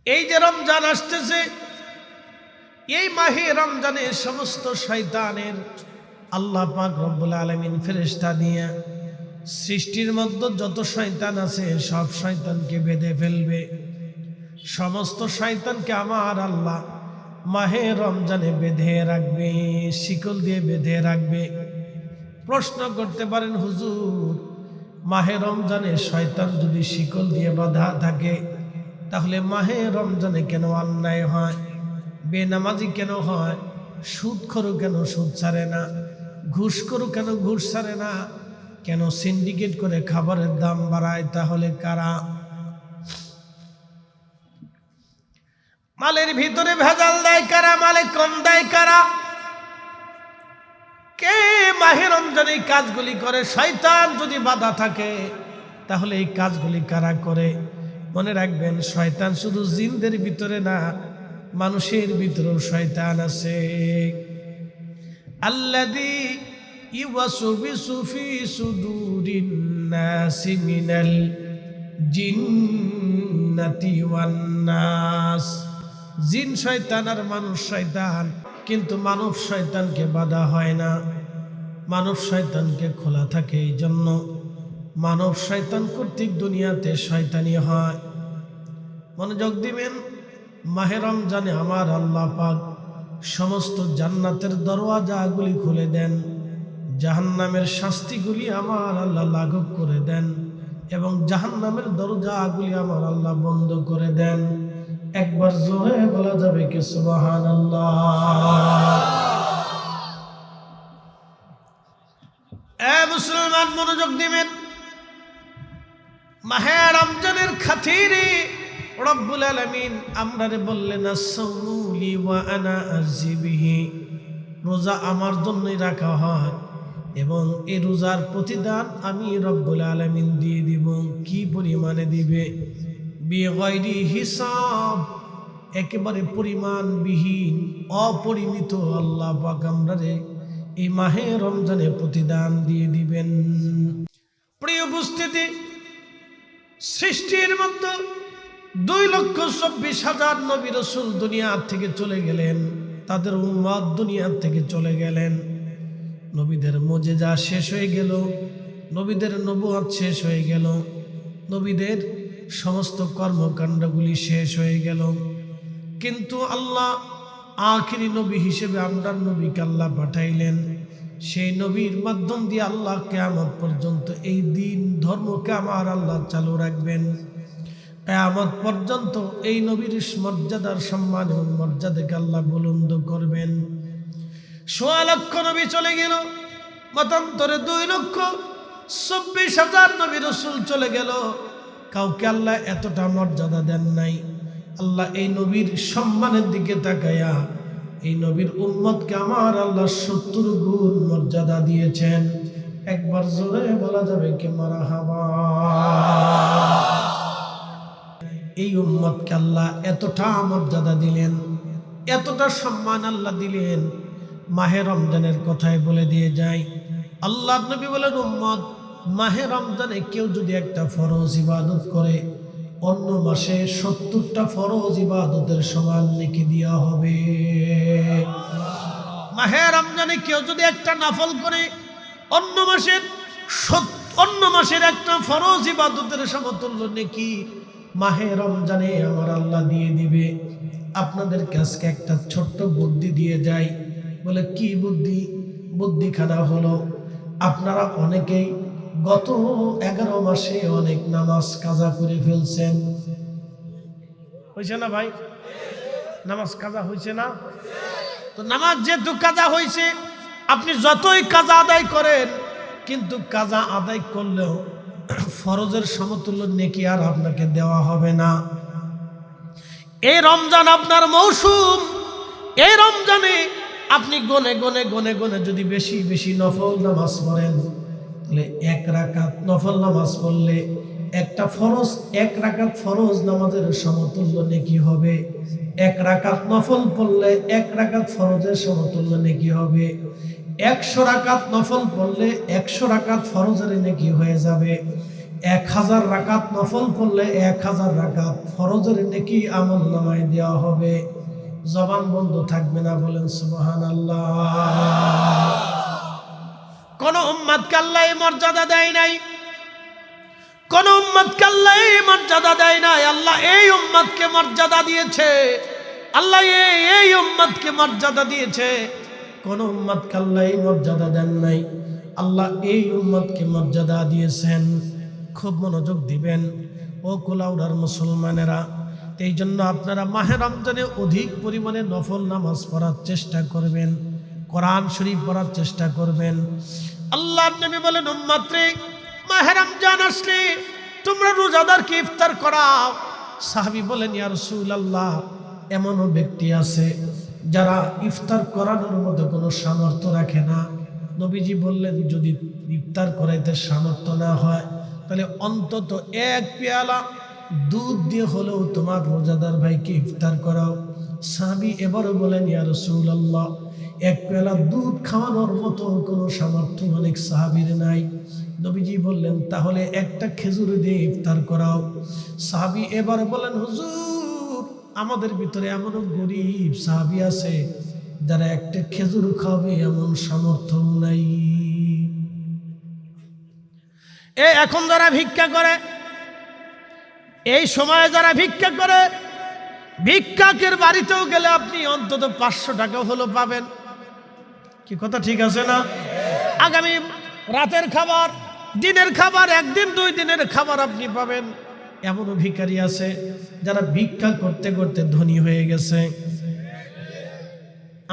এই যে রমজান আসতেছে, এই মাহে রমজানে সমস্ত শয়তানের আল্লাহ পাক রব্বুল আলামিন ফেরেশতা দিয়ে সৃষ্টির মধ্যে যত শয়তান আছে সব শয়তানকে বেঁধে ফেলবে। সমস্ত শয়তানকে আমার আল্লাহ মাহে রমজানে বেঁধে রাখবে, শিকল দিয়ে বেঁধে রাখবে। প্রশ্ন করতে পারেন, হুজুর মাহে রমজানে শয়তান যদি শিকল দিয়ে বাঁধা থাকে, তাহলে মাহে রমজানে কেন অন্যায় হয়, বেনামাজি কেন হয়, সুদখোর কেন সুদ ছাড়ে না, ঘুষখোর কেন ঘুষ ছাড়ে না, কেন সিন্ডিকেট করে খাবারের দাম বাড়ায়? তাহলে কারা? মালের ভিতরে ভেজাল দেয় কারা? মালে কম দেয় কারা? কে মাহে রমজানে এই কাজগুলি করে? শয়তান যদি বাধা থাকে তাহলে এই কাজগুলি কারা করে? মনে রাখবেন, শয়তান শুধু জিনদের ভিতরে না, মানুষের ভিতরেও শয়তান আছে। আল্লাযী ইওয়াসওয়িসু ফি সুদুরিন নাসি মিনাল জিন্নাতি ওয়ান নাস। জিন শয়তান আর মানুষ শয়তান, কিন্তু মানব শয়তানকে বাধা হয় না, মানব শয়তানকে খোলা থাকে। এই জন্য মানব শয়তান কর্তৃক দুনিয়াতে শয়তানি হয়। মনোযোগ দিবেন, মাহে রমজানে আমার আল্লাহ পাক সমস্ত জান্নাতের দরওয়াজাগুলি খুলে দেন, জাহান্নামের শাস্তিগুলি আমার আল্লাহ লাঘব করে দেন, এবং জাহান্নামের দরজাগুলি আমার আল্লাহ বন্ধ করে দেন। একবার জোরে বলা যাবে কি সুবহানাল্লাহ? এ মুসলমান মনোযোগ দিবেন, মাহে রমজানের খাতিরে রব্বুল আলামিন আমরারে বললেন, আস-সাওমু লি ওয়া আনা আজজি বিহি। রোজা আমার জন্যই রাখা হয় এবং এই রোজার প্রতিদান আমি রব্বুল আলামিন দিয়ে দিব। কি পরিমাণে দিবে? বিগাইরি হিসাব, একেবারে পরিমাণবিহীন, অপরিমিত আল্লাহ পাক আমরারে এই মাহে রমজানে প্রতিদান দিয়ে দিবেন। প্রিয় উপস্থিতি, সৃষ্টির মধ্যে 2,24,000 নবী রাসূল দুনিয়া থেকে চলে গেলেন, তাদের উম্মত দুনিয়া থেকে চলে গেলেন। নবীদের মুজিজা শেষ হয়ে গেল, নবীদের নবুয়ত শেষ হয়ে গেল, নবীদের সমস্ত কর্মকাণ্ডগুলি শেষ হয়ে গেল। কিন্তু আল্লাহ আখিরি নবী হিসেবে আমরার নবীকে আল্লাহ পাঠাইলেন। সেই নবীর মাধ্যম দিয়ে আল্লাহ কিয়ামত পর্যন্ত এই দিন ধর্মকে আমার আল্লাহ চালু রাখবেন। কিয়ামত পর্যন্ত এই নবীর মর্যাদার সম্মান এবং মর্যাদাকে আল্লাহ বুলন্দ করবেন। 1.25 লক্ষ নবী চলে গেল, মতান্তরে 2,24,000 নবী রাসূল চলে গেল। কাউকে আল্লাহ এতটা মর্যাদা দেন নাই। আল্লাহ এই নবীর সম্মানের দিকে তাকায়া এই নবীর উম্মতকে আমার আল্লাহ 70 গুণ মর্যাদা দিয়েছেন। একবার জোরে বলা যাবে কি মারহাবা? এই উম্মতকে আল্লাহ এতটা মর্যাদা দিলেন, এতটা সম্মান আল্লাহ দিলেন। মাহে রমজানের কথাই বলে দিয়ে যায়, আল্লাহ নবী বলেন, উম্মত মাহে রমজানে কেউ যদি একটা ফরজ ইবাদত করে, অন্য মাসে 70টা ফরজ ইবাদতের সমান নেকি দেওয়া হবে। মাহে রমজানে কেউ যদি একটা নফল করে, অন্য মাসের একটা ফরজ ইবাদতের সমতুল্য নেকি মাহে রমজানে আমার আল্লাহ দিয়ে দিবে। আপনাদের কাছে একটা ছোট্ট বুদ্ধি দিয়ে যাই। বলে, কি বুদ্ধি? বুদ্ধিখানা হলো, আপনারা অনেকেই গত 11 মাসে অনেক নামাজ কাজা করে ফেলছেন। হয়েছে না ভাই? নামাজ কাজা হয়েছে না? তো নামাজ যেহেতু কাজা হয়েছে, আপনি যতই কাজা আদায় করেন, কিন্তু কাজা আদায় করলেও ফরজের সমতুল্য নেকি আর আপনাকে দেওয়া হবে না। এই রমজান আপনার মৌসুম। এই রমজানে আপনি গনে গনে গনে গনে যদি বেশি বেশি নফল নামাজ পড়েন, তাহলে 1 রাকাত নফল নামাজ পড়লে একটা ফরজ 1 রাকাত ফরজ নামাজের সমতুল্য নেকি হবে। 1 রাকাত নফল পড়লে 1 রাকাত ফরজের সমতুল্য নেকি হবে। 100 রাকাত নফল পড়লে 100 রাকাত ফরজের নেকি হয়ে যাবে। 1000 রাকাত নফল পড়লে 1000 রাকাত ফরজের নেকি আমল নামায় দেওয়া হবে। জবান বন্ধ থাকবে না, বলেন সুবহানাল্লাহ। কোন উম্মতকে আল্লাহ এই মর্যাদা দেয় নাই, কোন উম্মতকে আল্লাহ এই মর্যাদা দেয় নাই। আল্লাহ এই উম্মতকে মর্যাদা দিয়েছে, আল্লাহ এই উম্মতকে মর্যাদা দিয়েছে। কোন উম্মতকে আল্লাহ এই মর্যাদা দেন নাই, আল্লাহ এই উম্মতকে মর্যাদা দিয়েছেন। খুব মনোযোগ দিবেন ও কুলাউড়ার মুসলমানেরা। এই জন্য আপনারা মাহে রমজানে অধিক পরিমাণে নফল নামাজ পড়ার চেষ্টা করবেন, কোরআন শরীফ পড়ার চেষ্টা করবেন। আল্লাহর নবী বলেন, উম্মত রে, মাহে রমজান আসলে তোমরা রোজাদারকে ইফতার করাও। সাহাবী বলেন, ইয়া রাসূলুল্লাহ, এমনও ব্যক্তি আছে যারা ইফতার করানোর মতো কোনো সামর্থ্য রাখে না। নবীজি বললেন, যদি ইফতার করাইতে সামর্থ্য না হয় তাহলে অন্তত 1 পেয়ালা দুধ দিয়ে হলেও তোমার রোজাদার ভাইকে ইফতার করাও। সাহাবী এবারও বলেন, ইয়া রাসূলুল্লাহ, 1 পেয়ালা দুধ খাওয়ানোর মতো কোনো সামর্থ্য অনেক সাহাবীর নাই। নবীজি বললেন, তাহলে একটা খেজুর দিয়ে ইফতার করাও। সাহাবী এবার বলেন, হুজুর, আমাদের ভিতরে এমনও গরিব সাহাবী আছে যারা একটা খেজুর খাবে এমন সামর্থ্য নাই। এখন যারা ভিক্ষা করে, এই সময়ে যারা ভিক্ষা করে, ভিক্ষাকের বাড়িতেও গেলে আপনি অন্তত 500 টাকা হলো পাবেন। কি কথা ঠিক আছে না? আগামী রাতের খাবার, দিনের খাবার, 1 দিন 2 দিনের খাবার আপনি পাবেন। এমনও ভিখারি আছে যারা ভিক্ষা করতে করতে ধনী হয়ে গেছে।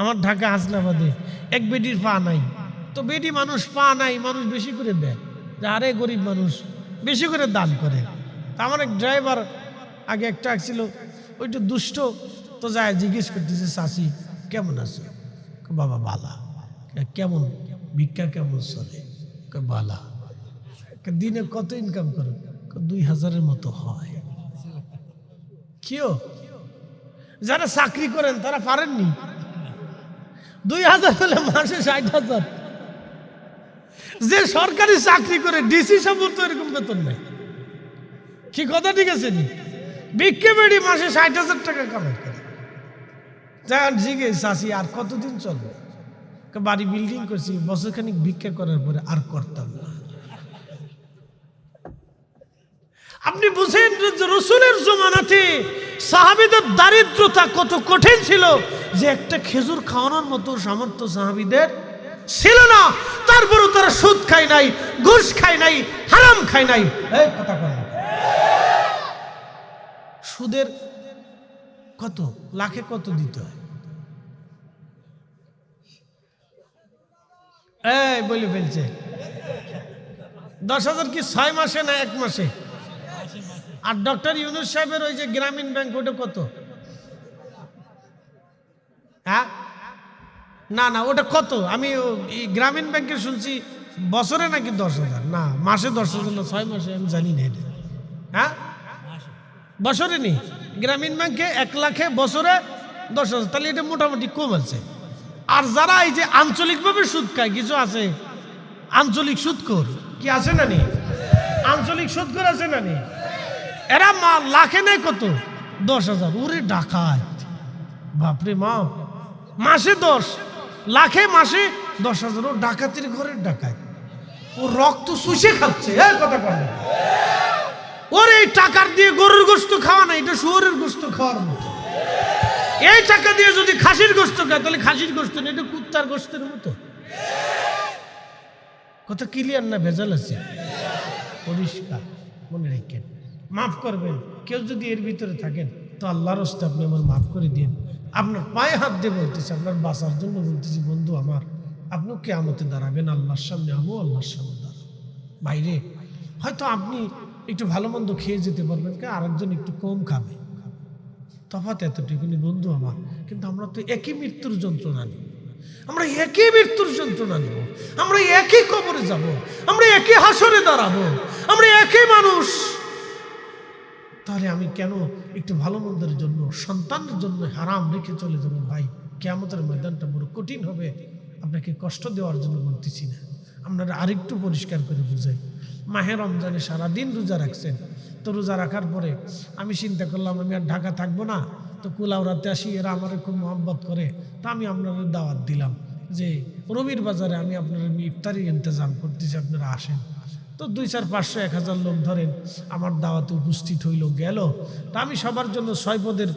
আমার ঢাকা হাসনাবাদে এক বেডির পা নাই, তো বেডি মানুষ পা নাই, মানুষ বেশি করে দেয়, আরে গরিব মানুষ বেশি করে দান করে। আমার এক ড্রাইভার আগে একটা আসছিল, ওইটা দুষ্ট, তো যায় জিজ্ঞেস করতেছে, চাচি কেমন আছে? বাবা বালা। কেমন ভিক্ষা কেমন চলে? বালা। দিনে কত ইনকাম করো? 2000-এর মতো হয়। কিও যারা চাকরি করেন তারা পারেননি? 2000 হলে মাসে 60,000। যে সরকারি চাকরি করে ডিসি সাহেবের তো এরকম বেতন নাই। কি কথা ঠিক আছে নি? ভিক্ষে বেড়ি মাসে 60,000 টাকা কামাই করে। যান জিজ্ঞেস, চাষি আর কতদিন চলবে? বাড়ি বিল্ডিং করছি, বছরখানিক ভিক্ষা করার পরে আর করতাম না। আপনি বুঝেন রাসূলের জমানাতে সাহাবীদের দারিদ্রতা কত কঠিন ছিল, যে একটা খেজুর খাওয়ানোর মতো সামর্থ্য সাহাবীদের ছিল না। তারপরও তারা সুদ খায় নাই, ঘুষ খায় নাই, হারাম খায় নাই। এই কথা বলেন, সুদের কত লাখে কত দিতে হয়? এই বলে ফেলছে 10,000 কি 6 মাসে না 1 মাসে? আর ডক্টর ইউনূস সাহেবের ওই যে গ্রামীণ ব্যাংক, ওটা কত? হ্যাঁ, না না, ওটা কত? আমি গ্রামীণ ব্যাংকে শুনছি বছরে নাকি 10,000, না মাসে 10,000 না 6 মাসে, আমি জানি না এটা। হ্যাঁ, বছরে নেই গ্রামীণ ব্যাংকে 1 লাখে বছরে 10,000, তাহলে এটা মোটামুটি কম আছে। আর যারা এই যে আঞ্চলিকভাবে সুদ খায়, কিছু আছে আঞ্চলিক সুদখোর, কি আছে না নি? আঞ্চলিক সুদখোর আছে না নি? এরা লাখে নেয় কত? 10,000। ওরে ডাকাত, বাপরে মা, মাসে 10 লাখে মাসে 10,000। ও ডাকাতের ঘরের ডাকাত, ও রক্ত শুষে খাচ্ছে। হ্যাঁ কথা বলে, ওর এই টাকার দিয়ে গরুর গোশত খাওয়া না, এটা শুয়োরের গোশত খাওয়ার মতো। এই টাকা দিয়ে যদি খাসির গোশত খায় তাহলে খাসির গোশত না, এটা কুত্তার গোশতের মতো। কথা ক্লিয়ার না? ভেজাল আছে? পরিষ্কার মনে রাখেন, মাফ করবেন। কেউ যদি এর ভিতরে থাকেন তো আল্লাহর রাস্তায় আপনি আমার মাফ করে দিন। আপনার পায়ে হাত দিয়ে বলতেছি, আপনার বাঁচার জন্য বলতেছি, বন্ধু আমার, আপনি কিয়ামতে দাঁড়াবেন আল্লাহর সামনে, আমিও আল্লাহর সামনে দাঁড়াবো। বাইরে হয়তো আপনি একটু ভালো মন্দ খেয়ে যেতে পারবেন, আরেকজন একটু কম খাবে, তফাৎ এতটুকুনি বন্ধু আমার। কিন্তু আমরা তো একই মৃত্যুর যন্ত্রণা নিব, আমরা একই মৃত্যুর যন্ত্রণা নিব, আমরা একই কবরে যাব, আমরা একই হাসরে দাঁড়াবো, আমরা একই মানুষ। তাহলে আমি কেন একটু ভালো মন্দের জন্য, সন্তানের জন্য হারাম রেখে চলে যাবো? ভাই, কিয়ামতের ময়দানটা বড় কঠিন হবে। আপনাকে কষ্ট দেওয়ার জন্য বলতেছি না, আপনারা আরেকটু পরিষ্কার করে বুঝাই। মাহে রমজানে সারাদিন রোজা রাখছেন। তো রোজা রাখার পরে আমি চিন্তা করলাম আমি আর ঢাকা থাকবো না, তো কুলাউড়াতে আসি, এরা আমার খুব মহব্বত করে, তো আমি আপনাদের দাওয়াত দিলাম যে রবির বাজারে আমি আপনার ইফতারির ইন্তজাম করতেছি, আপনারা আসেন। তো 200, 500, 1000 লোক ধরেন আমার দাওয়াতে উপস্থিত হইল গেল। তা আমি সবার জন্য 6 পদের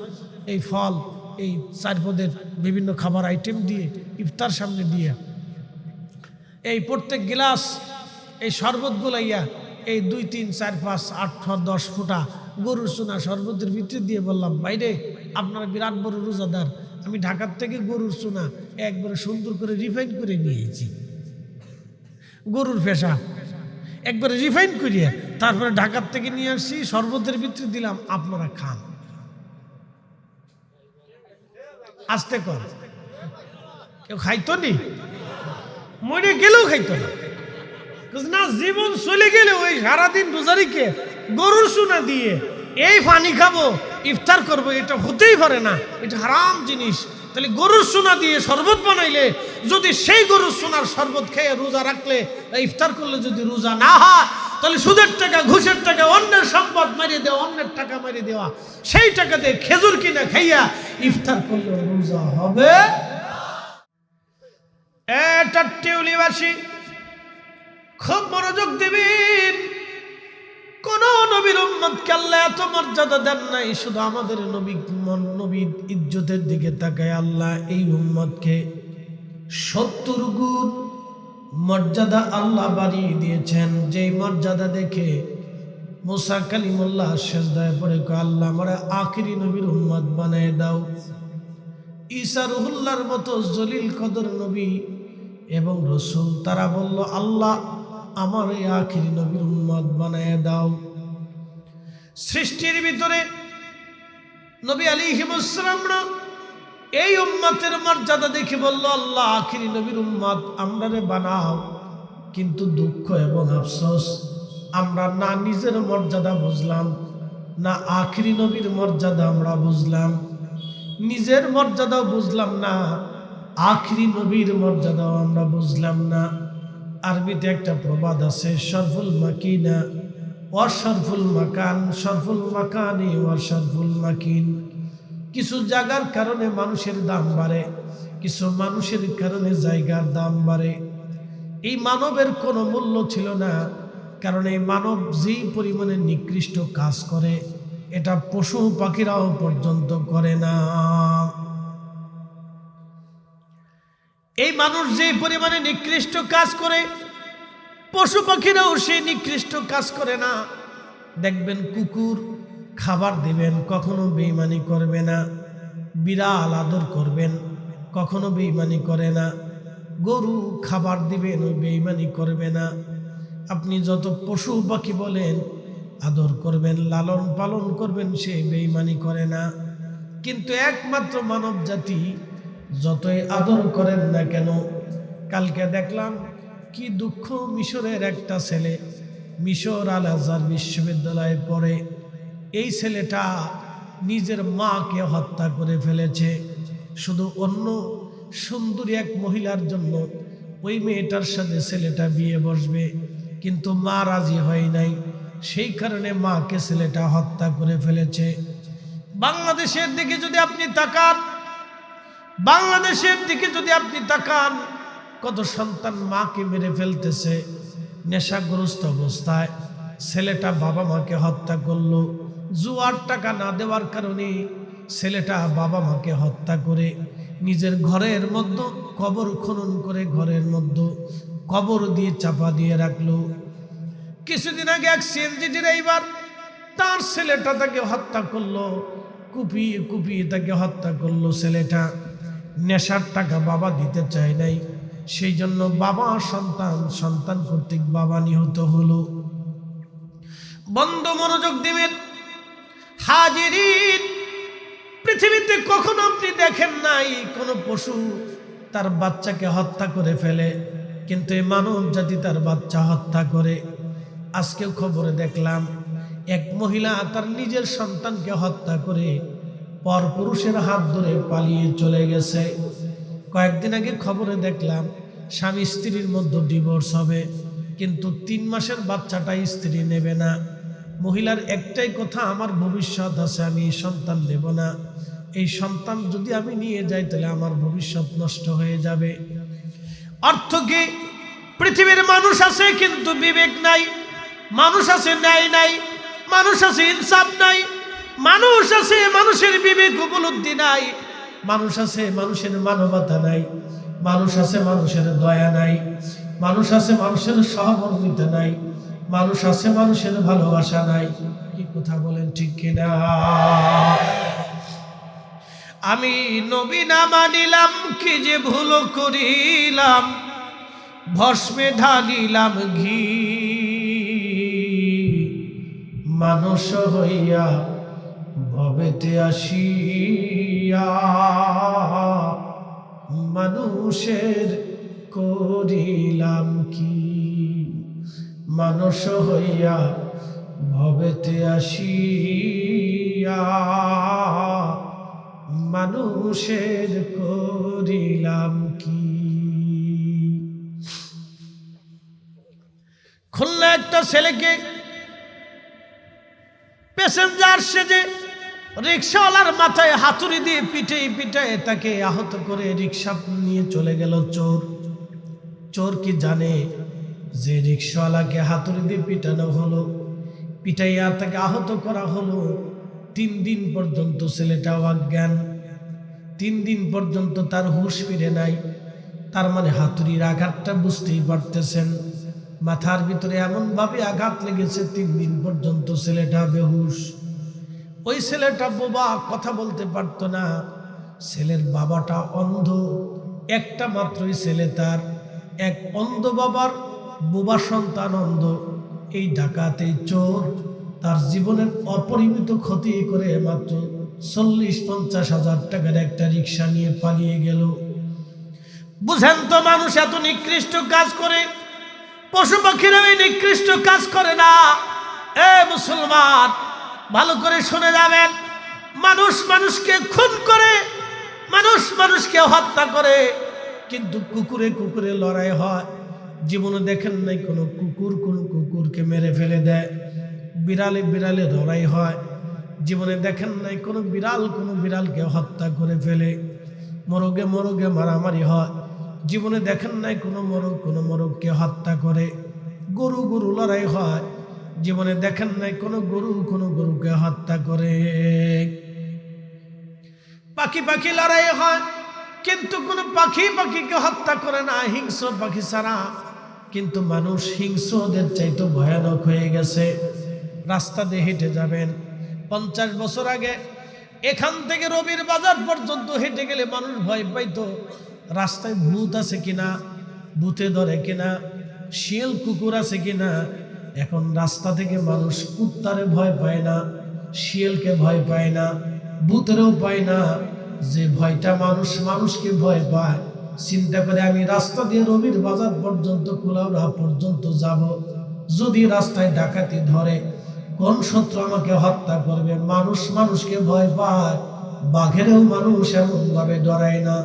এই ফল, এই 4 পদের বিভিন্ন খাবার আইটেম দিয়ে ইফতার সামনে দিয়ে এই প্রত্যেক গিলাস এই শরবত গুলাইয়া এই 2, 3, 4, 5, 8, 10 ফুটা গরুর চুনা শরবতের ভিতরে দিয়ে বললাম, বাইরে আপনারা বিরাট বড় রোজাদার, আমি ঢাকার থেকে গরুর চুনা একবারে সুন্দর করে রিফাইন করে নিয়েছি, গরুর পেশা একবারে রিফাইন করিয়ে তারপরে ঢাকার থেকে নিয়ে আসছি, শরবতের ভিতরে দিলাম, আপনারা খান। আস্তে কর, কেউ খাইতো নি, মরে গেলেও খাইতো না, না জীবন চলে গেলে ওই সারাদিন রোজারিকে গরুর সোনা দিয়ে এই পানি খাবো ইফতার করবো, এটা হতেই পারে না, এটা হারাম জিনিস। তাহলে গরুর সোনা দিয়ে শরবত বানাইলে, যদি সেই গরুর সোনার শরবত খেয়ে রোজা রাখলে ইফতার করলে যদি রোজা না হয়, তাহলে সুদের টাকা, ঘুষের টাকা, অন্যের সম্পদ মারিয়ে দেওয়া, অন্যের টাকা মারিয়ে দেওয়া, সেই টাকা দিয়ে খেজুর কিনা খাইয়া ইফতার করলে রোজা হবে। এটা টিউলিবাসী খুব মনোযোগ দিবেন। কোন নবীর উম্মতকে আল্লাহ এত মর্যাদা দেন নাই, শুধু আমাদের নবীর ইজ্জতের দিকে তাকায় আল্লাহ এই উম্মতকে 70 গুণ মর্যাদা আল্লাহ বাড়িয়ে দিয়েছেন। যেই মর্যাদা দেখে মুসা কালিমুল্লাহ সিজদায় পড়ে কয়, আল্লাহ আমারে আখিরি নবীর উম্মত বানায় দাও। ঈসা রুহুল্লাহর মতো জলিল কদর নবী এবং রসুল, তারা বলল, আল্লাহ আমার এই আখিরি নবীর উম্মত বানায় দাও। সৃষ্টির ভিতরে নবী আলাইহিস সালামরা এই উম্মতের মর্যাদা দেখে বলল, আল্লাহ আখিরি নবীর উম্মত আমরারে বানাও। কিন্তু দুঃখ এবং আফসোস, আমরা না নিজের মর্যাদা বুঝলাম, না আখিরি নবীর মর্যাদা আমরা বুঝলাম, নিজের মর্যাদাও বুঝলাম না, আখিরি নবীর মর্যাদাও আমরা বুঝলাম না। আরবিতে একটা প্রবাদ আছে, শরফুল মাকিনা ওয়া শরফুল মাকান, শরফুল মাকানি ওয়া শরফুল মাকিন। কিছু জায়গার কারণে মানুষের দাম বাড়ে, কিছু মানুষের কারণে জায়গার দাম বাড়ে। এই মানবের কোনো মূল্য ছিল না, কারণ এই মানব যেই পরিমাণে নিকৃষ্ট কাজ করে এটা পশু পাখিরাও পর্যন্ত করে না। এই মানুষ যে পরিমাণে নিকৃষ্ট কাজ করে পশু পাখিরাও সেই নিকৃষ্ট কাজ করে না। দেখবেন কুকুর খাবার দিবেন কখনো বেঈমানি করবে না, বিড়াল আদর করবেন কখনো বেঈমানি করে না, গরু খাবার দিবেন ওই বেঈমানি করবে না। আপনি যত পশু পাখি বলেন আদর করবেন, লালন পালন করবেন, সে বেঈমানি করে না। কিন্তু একমাত্র মানব জাতি যতই আদর করেন না কেন, কালকে দেখলাম কি দুঃখ, মিশরের একটা ছেলে মিশর আল আজহার বিশ্ববিদ্যালয়ে পড়ে, এই ছেলেটা নিজের মাকে হত্যা করে ফেলেছে শুধু অন্য সুন্দরী এক মহিলার জন্য। ওই মেয়েটার সাথে ছেলেটা বিয়ে বসবে, কিন্তু মা রাজি হয় নাই, সেই কারণে মাকে ছেলেটা হত্যা করে ফেলেছে। বাংলাদেশের দিকে যদি আপনি তাকান, বাংলাদেশের দিকে যদি আপনি তাকান, কত সন্তান মাকে মেরে ফেলতেছে নেশাগ্রস্ত অবস্থায়। ছেলেটা বাবা মাকে হত্যা করলো, জুয়ার টাকা না দেওয়ার কারণে ছেলেটা বাবা মাকে হত্যা করে নিজের ঘরের মধ্যে কবর খনন করে ঘরের মধ্যে কবর দিয়ে চাপা দিয়ে রাখলো। কিছুদিন আগে এক সিএনজি ড্রাইভার তার ছেলেটা তাকে হত্যা করলো, কুপিয়ে কুপিয়ে তাকে হত্যা করলো। ছেলেটা নেশার টাকা বাবা দিতে চায় নাই, সেই জন্য বাবা সন্তান, সন্তান কর্তৃক বাবা নিহত হলো। বন্ধ মনোযোগ দিবেন হাজিরিন, পৃথিবীতে কখনো আপনি দেখেন নাই কোন পশু তার বাচ্চাকে হত্যা করে ফেলে, কিন্তু এই মানব জাতি তার বাচ্চা হত্যা করে। আজকেও খবরে দেখলাম এক মহিলা তার নিজের সন্তানকে হত্যা করে পরপুরুষের হাত ধরে পালিয়ে চলে গেছে। কয়েকদিন আগে খবরে দেখলাম স্বামী স্ত্রীর মধ্যে ডিভোর্স হবে, কিন্তু 3 মাসের বাচ্চাটা স্ত্রী নেবে না। মহিলার একটাই কথা, আমার ভবিষ্যৎ আছে, আমি এই সন্তান নেব না। এই সন্তান যদি আমি নিয়ে যাই তাহলে আমার ভবিষ্যৎ নষ্ট হয়ে যাবে। অর্থ কি? পৃথিবীর মানুষ আছে কিন্তু বিবেক নাই, মানুষ আছে ন্যায় নাই, মানুষ আছে ইনসাফ নাই, মানুষ আছে মানুষের বিবেক উপলব্ধি নাই, মানুষ আছে মানুষের মানবতা নাই, মানুষ আছে মানুষের দয়া নাই, মানুষ আছে মানুষের সহমর্মিতা নাই, মানুষ আছে মানুষের ভালোবাসা নাই। কি কথা বলেন, ঠিক কিনা? আমি নবী না মানিলাম, কি যে ভুল করিলাম, ভস্মে ঢালিলাম ঘি। মানুষ হইয়া ভবেতে আসিয়া, মানুষের করিলাম কি। মানুষ হইয়া ভবেতে আসিয়া, মানুষের করিলাম কি। খুলনা একটা ছেলেকে প্যাসেঞ্জার সেজে রিক্সাওয়ালার মাথায় হাতুড়ি দিয়ে পিটাই তাকে আহত করে রিক্সা নিয়ে চলে গেল চোর। চোর কি জানে যে রিক্সাওয়ালাকে হাতুড়ি দিয়ে পিটানো হলো, পিটাইয়া তাকে আহত করা হলো। 3 দিন পর্যন্ত ছেলেটা অজ্ঞান, 3 দিন পর্যন্ত তার হুঁশ ফিরে নাই। তার মানে হাতুড়ির আঘাতটা বুঝতেই পারতেছেন, মাথার ভিতরে এমন ভাবে আঘাত লেগেছে 3 দিন পর্যন্ত ছেলেটা বেহুশ। ওই ছেলেটা বোবা, কথা বলতে পারতো না। ছেলের বাবাটা অন্ধ, একটা মাত্রই ছেলে তার। এক অন্ধ বাবার বোবা সন্তান অন্ধ। এই ডাকাতে চোর তার জীবনের অপরিমিত ক্ষতি করে মাত্র 40-50 হাজার টাকার একটা রিক্সা নিয়ে পালিয়ে গেল। বুঝেন তো, মানুষ এত নিকৃষ্ট কাজ করে, পশু পাখিরা এই নিকৃষ্ট কাজ করে না। এ মুসলমান, ভালো করে শুনে যাবেন, মানুষ মানুষকে খুন করে, মানুষ মানুষকে হত্যা করে, কিন্তু কুকুরে কুকুরে লড়াই হয়। জীবনে দেখেন নাই কোনো কুকুরকে মেরে ফেলে দেয়। বিড়ালে বিড়ালে লড়াই হয়। জীবনে দেখেন নাই কোনো বিড়ালকে হত্যা করে ফেলে। মোরগে মারামারি হয়। জীবনে দেখেন নাই কোনো মোরগকে হত্যা করে। গরু লড়াই হয়। জীবনে দেখেন নাই কোনো গরুকে হত্যা করে। পাখি লড়াই হয়, কিন্তু কোনো পাখিকে হত্যা করে না, হিংস্র পাখি ছাড়া। কিন্তু মানুষ হিংস্রদের চাইতে ভয়ানক হয়ে গেছে। রাস্তা দিয়ে হেঁটে যাবেন, 50 বছর আগে এখান থেকে রবির বাজার পর্যন্ত হেঁটে গেলে মানুষ ভয় পাইতো রাস্তায় ভূত আছে কিনা, ভূতে ধরে কিনা, শিয়াল কুকুর আছে কিনা। এখন রাস্তা থেকে মানুষ কুত্তারে ভয় পায় না, শিয়ালকে ভয় পায় না, ভূতেরও পায় না। যে ভয়টা মানুষকে ভয় পায়, চিন্তা করে আমি রাস্তা দিয়ে রবির বাজার পর্যন্ত, কুলাউড়া পর্যন্ত যাব, যদি রাস্তায় ডাকাতি ধরে, কোন শত্রু আমাকে হত্যা করবে? মানুষকে ভয় পায়, বাঘেরও মানুষ এমন ভাবে ডরায় না।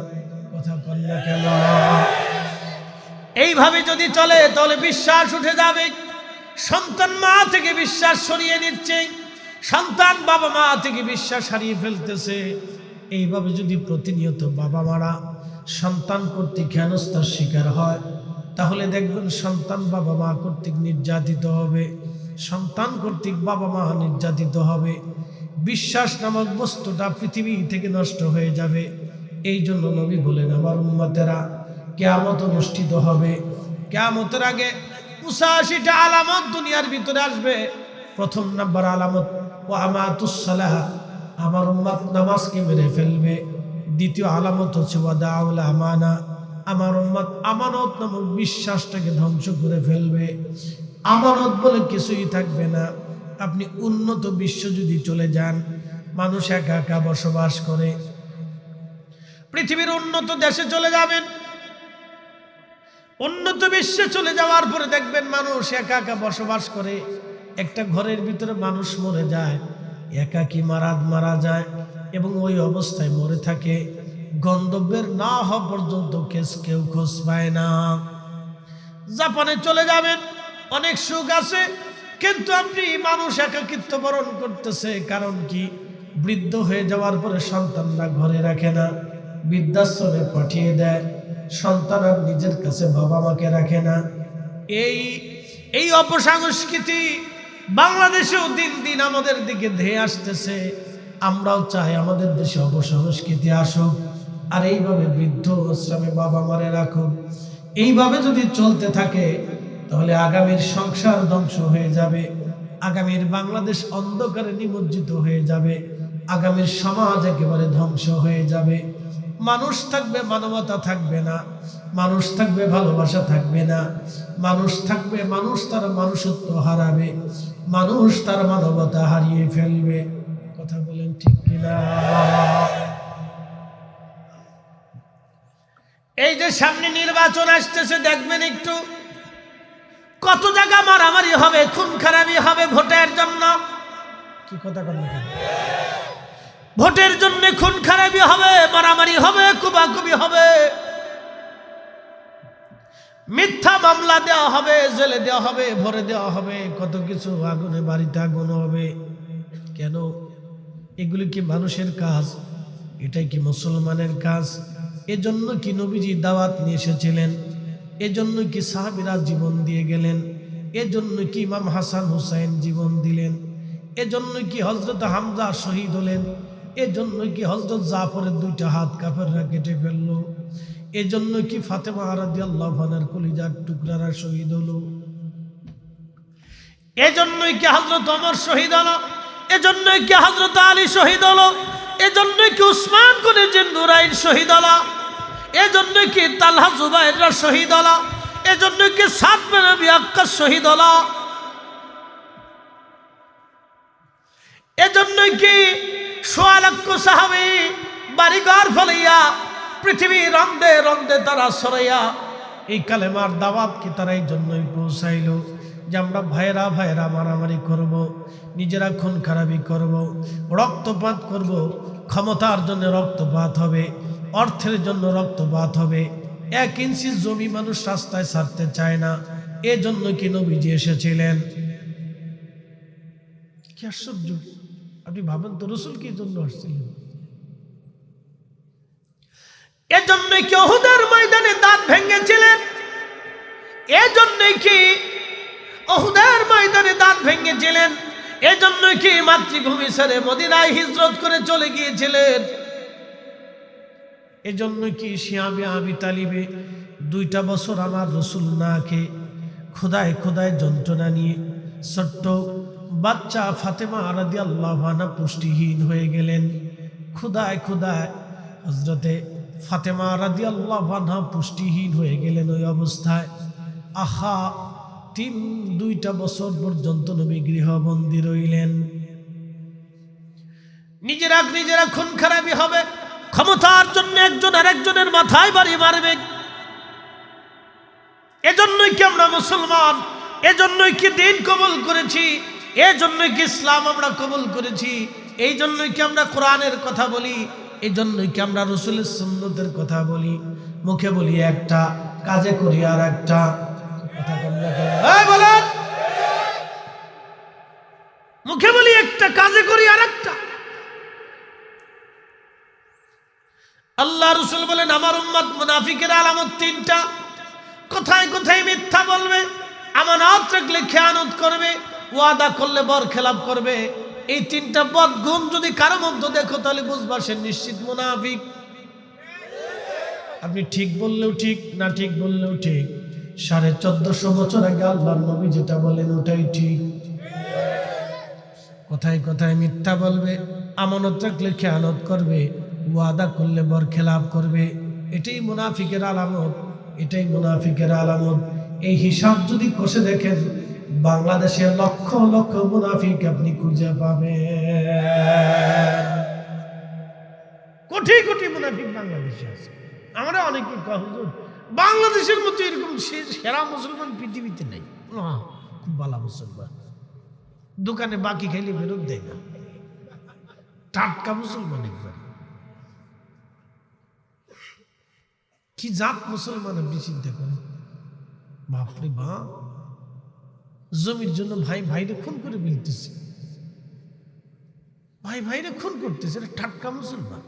কথা বল না কেন? এইভাবে যদি চলে তাহলে বিশ্বাস উঠে যাবে। সন্তান মা থেকে বিশ্বাস সরিয়ে নিচ্ছে, সন্তান বাবা মা থেকে বিশ্বাস হারিয়ে ফেলতেছে। এইভাবে যদি প্রতিনিয়ত বাবা মারা সন্তান কর্তৃক হেনস্থার শিকার হয়, তাহলে দেখবেন সন্তান বাবা মা কর্তৃক নির্যাতিত হবে, সন্তান কর্তৃক বাবা মা নির্যাতিত হবে। বিশ্বাস নামক বস্তুটা পৃথিবী থেকে নষ্ট হয়ে যাবে। এই জন্য নবী বলেন, আমার উম্মতেরা কিয়ামত অনুষ্ঠিত হবে। কিয়ামতের আগে 85টা আলামত দুনিয়ার ভিতরে আসবে। প্রথম নাম্বার আলামত, ও আমাতুস সালাহ, আমার উম্মত নামাজকে মেরে ফেলবে। দ্বিতীয় আলামত হচ্ছে ওয়াদাউল আমানা, আমার উম্মত আমানত নামক বিশ্বাসটাকে ধ্বংস করে ফেলবে। আমানত বলে কিছুই থাকবে না। আপনি উন্নত বিশ্ব যদি চলে যান, মানুষ একা একা বসবাস করে। পৃথিবীর উন্নত দেশে চলে যাবেন, উন্নত বিশ্বে চলে যাওয়ার পরে দেখবেন মানুষ একা একা বসবাস করে। একটা ঘরের ভিতরে মানুষ মরে যায়, একাকী মারা যায় এবং ওই অবস্থায় মরে থাকে। গন্তব্যের না হওয়া পর্যন্ত কেউ খোঁজ পায় না। জাপানে চলে যাবেন, অনেক সুখ আছে, কিন্তু আপনি মানুষ একাকিত্ব বরণ করতেছে। কারণ কি? বৃদ্ধ হয়ে যাওয়ার পরে সন্তানরা ঘরে রাখে না, বৃদ্ধাশ্রমে পাঠিয়ে দেয়। সন্তান আর নিজের কাছে বাবা মাকে রাখে না। এই অপসংস্কৃতি বাংলাদেশেও দিন দিন আমাদের দিকে ধেয়ে আসতেছে। আমরাও চাই আমাদের দেশে অপসংস্কৃতি আসুক, আর এইভাবে বৃদ্ধ আশ্রমে বাবা মারে রাখুক। এইভাবে যদি চলতে থাকে তাহলে আগামীর সংসার ধ্বংস হয়ে যাবে, আগামীর বাংলাদেশ অন্ধকারে নিমজ্জিত হয়ে যাবে, আগামীর সমাজ একেবারে ধ্বংস হয়ে যাবে। মানুষ থাকবে, মানবতা থাকবে না। মানুষ থাকবে, ভালোবাসা থাকবে না। মানুষ থাকবে, মানুষ তার মানুষত্ব হারাবে, মানুষ তার মানবতা হারিয়ে ফেলবে। কথা বলেন ঠিক কিনা? এই যে সামনে নির্বাচন আসতেছে, দেখবেন একটু কত জায়গা মারামারি হবে, খুন খারাপি হবে ভোটের জন্য। কি কথা বলেন? ভোটের জন্য খুন খারাপি হবে, মারামারি হবে, কুবাকুবি হবে, মিথ্যা মামলা দেওয়া হবে, জেলে দেওয়া হবে, ভরে দেওয়া হবে, কত কিছু, আগুনে বাড়িতে আগুন হবে। কেন? এগুলি কি মানুষের কাজ? এটাই কি মুসলমানের কাজ? এজন্য কি নবীজি দাওয়াত নিয়ে এসেছিলেন? এজন্য কি সাহাবীরা জীবন দিয়ে গেলেন? এজন্য কি ইমাম হাসান হুসাইন জীবন দিলেন? এজন্য কি হযরত হামজা শহীদ হলেন? এজন্য কি হযরত জাফরের দুইটা হাত কাফেররা কেটে ফেললো? এজন্য কি ফাতেমা রাদিয়াল্লাহু আনহার কলিজার টুকরারা শহীদ হলো? এজন্যই কি হযরত ওমর শহীদ হলো? এজন্যই কি হযরত আলী শহীদ হলো? এজন্যই কি উসমান গনি জিন্নুরাইন শহীদ হলো? এজন্যই কি তালহা জুবাইররা শহীদ হলো? এজন্যই কি সাদ বিন আবি ওয়াক্কাস শহীদ হলো? এজন্যই কি সোয়া লক্ষ সাহাবী বাড়িঘর ফেলাইয়া পৃথিবী রন্দে রন্দে তারা সরাইয়া এই কালেমার দাওয়াত কি তারা এই জন্যই পৌঁছাইল যে আমরা ভাইরা ভাইরা মারামারি করব, নিজেরা খুন খারাপি করব, রক্তপাত করব, ক্ষমতার জন্য রক্তপাত হবে, অর্থের জন্য রক্তপাত হবে। 1 ইঞ্চি জমি মানুষ রাস্তায় ছাড়তে চায় না। এজন্য কি নবীজি এসেছিলেন? কি আশ্চর্য! আপনি ভাবেন তো, রাসূল কি জন্য আসছিলেন? এজন্যই কি উহুদের ময়দানে দাঁত ভেঙেছিলেন? এজন্যই কি উহুদের ময়দানে দাঁত ভেঙেছিলেন? এজন্যই কি মাতৃভূমি ছেড়ে মদিনায় হিজরত করে চলে গিয়েছিলেন? এজন্যই কি শিয়াবে আবি তালিবে 2টা বছর আমার রাসূল না খেয়ে খোদায় খোদায় যন্ত্রণা নিয়ে ছোট্ট বাচ্চা ফাতেমা রাদিয়াল্লাহু আনহা পুষ্টিহীন হয়ে গেলেন। খোদায় খোদায় হযরতে ফাতেমা রাদিয়াল্লাহু আনহা পুষ্টিহীন হয়ে গেলেন। ওই অবস্থায় আহা 2টা বছর পর্যন্ত নবী গৃহবন্দী রইলেন। নিজেরা খুন খারাপি হবে, ক্ষমতার জন্য একজন আরেকজনের মাথায় বাড়ি মারবে। এজন্যই কি আমরা মুসলমান? এজন্যই কি দিন কবুল করেছি? এজন্যই কি ইসলাম আমরা কবুল করেছি? এই জন্যই কি আমরা কোরআনের কথা বলি? এই জন্যই কি আমরা রাসূলের সুন্নতের কথা বলি? মুখে বলি একটা, কাজে করি আর একটা। কথা বলেন, মুখে বলি একটা, কাজে করি আর একটা। আল্লাহ রাসূল বলেন আমার উম্মত মুনাফিকের আলামত 3টা। কোথায় কোথায় মিথ্যা বলবে, আমানত রাখলে খেয়ানত করবে, ওয়াদা করলে বরখেলাপ করবে। এই 3টা বদগুণ যদি কারো মধ্যে দেখো তাহলে বুঝবা সে নিশ্চিত মুনাফিক। আপনি ঠিক বললেও ঠিক, না ঠিক বললেও ঠিক। 1450 বছর আগে আল্লাহর নবী যেটা বলেন ওটাই ঠিক। কোথায় কোথায় মিথ্যা বলবে, আমানত রাখলে খেয়ানত করবে, ওয়াদা করলে বরখেলাপ করবে। এটাই মুনাফিকের আলামত, এটাই মুনাফিকের আলামত। এই হিসাব যদি কষে দেখেন বাংলাদেশে লক্ষ লক্ষ মুনাফিক আপনি খুঁজে পাবেন। কোটি কোটি মুনাফিক বাংলাদেশে আছে। আমরা অনেকে হুজুর বাংলাদেশের মতো এরকম সেরা মুসলমান পৃথিবীতে নেই। খুব ভালো মুসলমান, দোকানে বাকি খাইলে ফেরত দেয় না, টাটকা মুসলমান। একবার কি জাত মুসলমান আপনি চিন্তা করেন, বাপরে বাপ। জমির জন্য ভাই ভাইরে খুন করে ফেলতেছে, ভাই ভাইরে খুন করতেছে, এটা ঠাট্টা মুসলমান।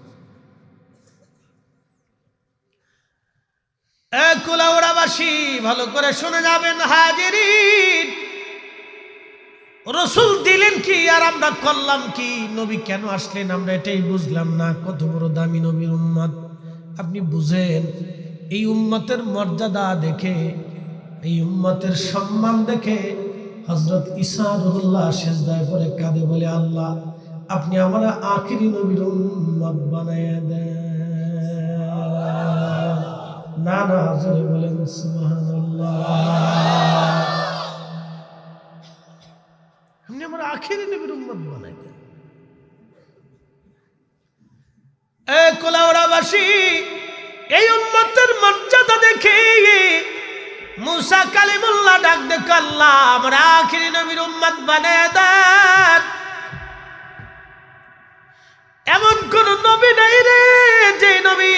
কুলাউড়াবাসী ভালো করে শুনে যাবেন হাজিরিন, রসুল দিলেন কি আর আমরা করলাম কি? নবী কেন আসলেন আমরা এটাই বুঝলাম না। কত বড় দামি নবীর উম্মত আপনি বুঝেন। এই উম্মতের মর্যাদা দেখে, এই উম্মতের সম্মান দেখে হযরত ঈসা রুহুল্লাহ সিজদায় পড়ে কাঁদে, বলে আল্লাহ আপনি আমার আখিরি নবীর উম্মত বানায়া দেন। না না জোরে বলেন সুবহানাল্লাহ। আপনি আমার আখিরি নবীর উম্মত বানাই দেন। এ কুলাউড়াবাসী, এই উম্মতের মর্যাদা দেখে মুসা কালিমুল্লাহ ডাক দেখে আল্লাহ আমার আখিরি নবীর উম্মত বানায় দেন। এমন কোন নবী নাই রে যে নবী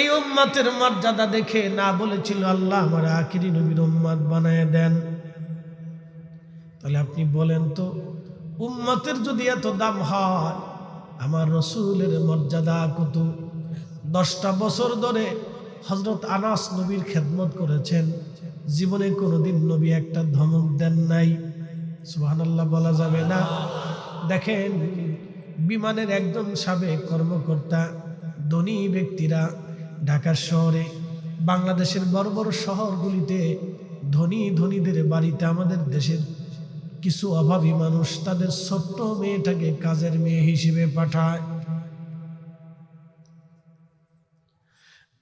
এই উম্মতের মর্যাদা দেখে না বলেছিল আল্লাহ আমার আখিরি নবীর উম্মত বানায় দেন। তাহলে আপনি বলেন তো, উম্মতের যদি এত দাম হয়, আমার রসুলের মর্যাদা কত? 10টা বছর ধরে হযরত আনাস নবীর খেদমত করেছেন, জীবনে কোনোদিন নবী একটা ধমক দেন নাই। সুবহানাল্লাহ বলা যাবে না? দেখেন, বিমানের একজন সাবেক কর্মকর্তা, ধনী ব্যক্তিরা ঢাকা শহরে, বাংলাদেশের বড় বড় শহরগুলিতে ধনীদের বাড়িতে আমাদের দেশের কিছু অভাবী মানুষ তাদের ছোট্ট মেয়েটাকে কাজের মেয়ে হিসেবে পাঠায়।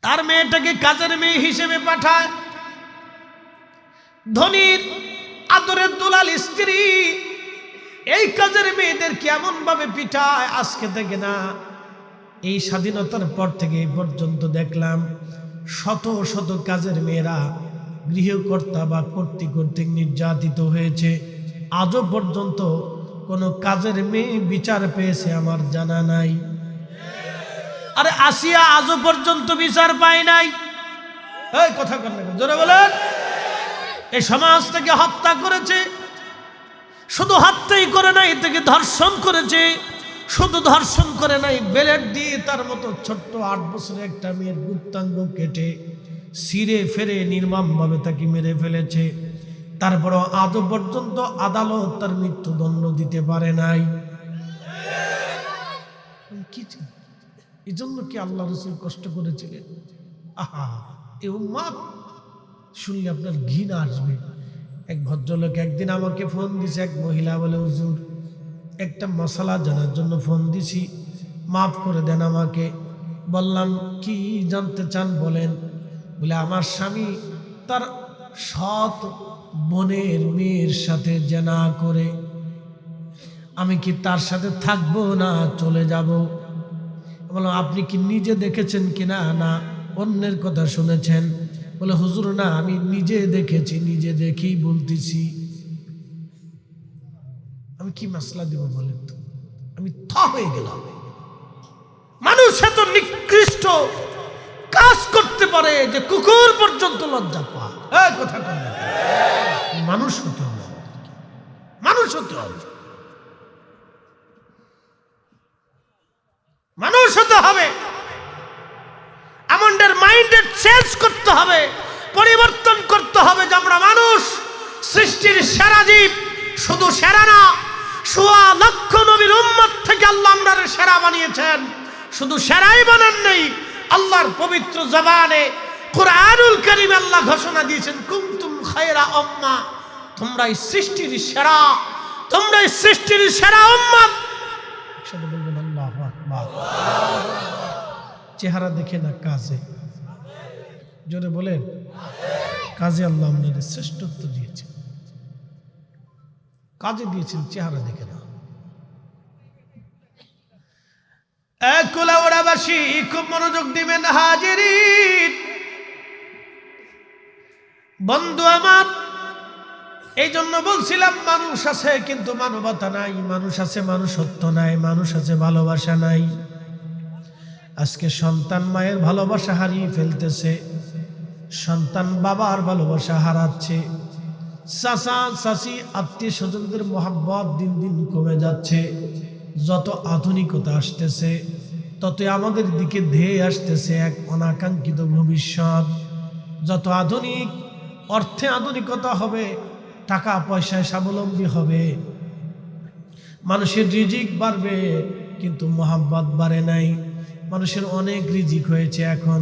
তার মেয়েটাকে কাজের মেয়ে হিসেবে পাঠায়। ধনীর আদরের দুলাল স্ত্রী এই কাজের মেয়েদের কেমন ভাবে পিঠায়, আজকে থেকে না, এই স্বাধীনতার পর থেকে এই পর্যন্ত দেখলাম শত শত কাজের মেয়েরা গৃহকর্তা বা কর্তৃক নির্যাতিত হয়েছে। আজও পর্যন্ত কোনো কাজের মেয়ে বিচার পেয়েছে আমার জানা নাই। আরে আসিয়া আজও পর্যন্ত বিচার পায় নাই। এই কথা বলেন, জোরে বলেন। এই সমাজ থেকে হত্যা করেছে, শুধু হত্যাই করে নাই, থেকে ধর্ষণ করেছে। শুধু ধর্ষণ করে নাই, বেলেট দিয়ে তার মতো ছোট্ট 8 বছরের একটা মেয়ের গুপ্তাঙ্গ কেটে ছিঁড়ে ফেরে নির্মমভাবে তাকে মেরে ফেলেছে। তারপরও আজও পর্যন্ত আদালত তার মৃত্যুদণ্ড দিতে পারে নাই। এই জন্য কি আল্লাহ রাসূল কষ্ট করেছিলেন? আহা, এই উম্মত শুনলে আপনার ঘৃণা আসবে। এক ভদ্রলোক একদিন আমাকে ফোন দিছে, এক মহিলা বলে, হুজুর একটা মশলা জানার জন্য ফোন দিছি, মাফ করে দেন আমাকে। বললাম কি জানতে চান বলেন। বলে আমার স্বামী তার সৎ বোনের মেয়ের সাথে জেনা করে, আমি কি তার সাথে থাকবো না চলে যাব? বললাম আপনি কি নিজে দেখেছেন কিনা? না, অন্যের কথা শুনেছেন। বলে হুজুর না, আমি নিজে দেখেছি, নিজে দেখেই বলতেছি। আমি কি মাসলা দিব বলেন তো? আমি হয়ে গেলাম। মানুষ এত নিকৃষ্ট কাজ করতে পারে যে কুকুর পর্যন্ত লজ্জা পায়। এই কথা বলেন, মানুষ হতে হবে, মানুষ হতে হবে, মানুষ হতে হবে। আমাদের মাইন্ডেড চেঞ্জ করতে হবে, পরিবর্তন করতে হবে যে আমরা মানুষ, সৃষ্টির সেরা জীব। শুধু সেরা না, 1.25 লক্ষ নবীর উম্মত থেকে আল্লাহ আমরারে সেরা বানিয়েছেন। শুধু সেরাই বানান নেই, আল্লাহর পবিত্র জবানে কুরআনুল কারীম আল্লাহ ঘোষণা দিয়েছেন, কুনতুম খায়রা উম্মাহ, তোমরাই সৃষ্টির সেরা, তোমরাই সৃষ্টির সেরা উম্মত। একসাথে বলবেন আল্লাহু আকবার। চেহারা দেখে না, কাজে। জোরে বলেন, কাজে আল্লাহ আমাদের শ্রেষ্ঠত্ব দিয়েছে, কাজে দিয়েছেন, চেহারা দেখে না। কুলাউড়াবাসী খুব মনোযোগ দিবেন হাজিরিন, বন্ধু আমার। এই জন্য বলছিলাম মানুষ আছে কিন্তু মানবতা নাই, মানুষ আছে মানুষত্ব নাই, মানুষ আছে ভালোবাসা নাই। আজকে সন্তান মায়ের ভালোবাসা হারিয়ে ফেলতেছে, সন্তান বাবার ভালোবাসা হারাচ্ছে। চাচা চাচি আত্মীয় স্বজনদের মহাব্বত দিন দিন কমে যাচ্ছে। যত আধুনিকতা আসতেছে ততই আমাদের দিকে ধেয়ে আসতেছে এক অনাকাঙ্ক্ষিত ভবিষ্যৎ। যত আধুনিক অর্থে আধুনিকতা হবে, টাকা পয়সায় স্বাবলম্বী হবে, মানুষের রিজিক বাড়বে, কিন্তু মহাব্বত বাড়ে নাই। মানুষের অনেক রিজিক হয়েছে, এখন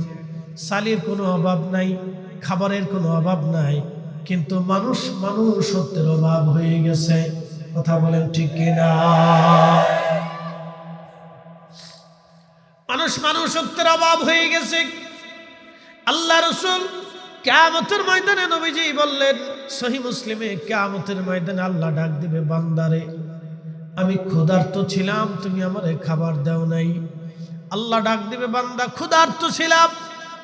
সালির কোনো অভাব নাই, খাবারের কোনো অভাব নাই, কিন্তু মানুষত্বের অভাব হয়ে গেছে। কথা বলেন ঠিক কিনা? মানুষত্বের অভাব হয়ে গেছে। আল্লাহ রাসূল কিয়ামতের ময়দানে নবীজি বললেন, সহিহ মুসলিমে, কিয়ামতের ময়দানে আল্লাহ ডাক দিবে, বান্দারে আমি ক্ষুধার্ত ছিলাম, তুমি আমারে খাবার দাও নাই। আল্লাহ ডাক দিবে, বান্দা ক্ষুধার্ত ছিলাম,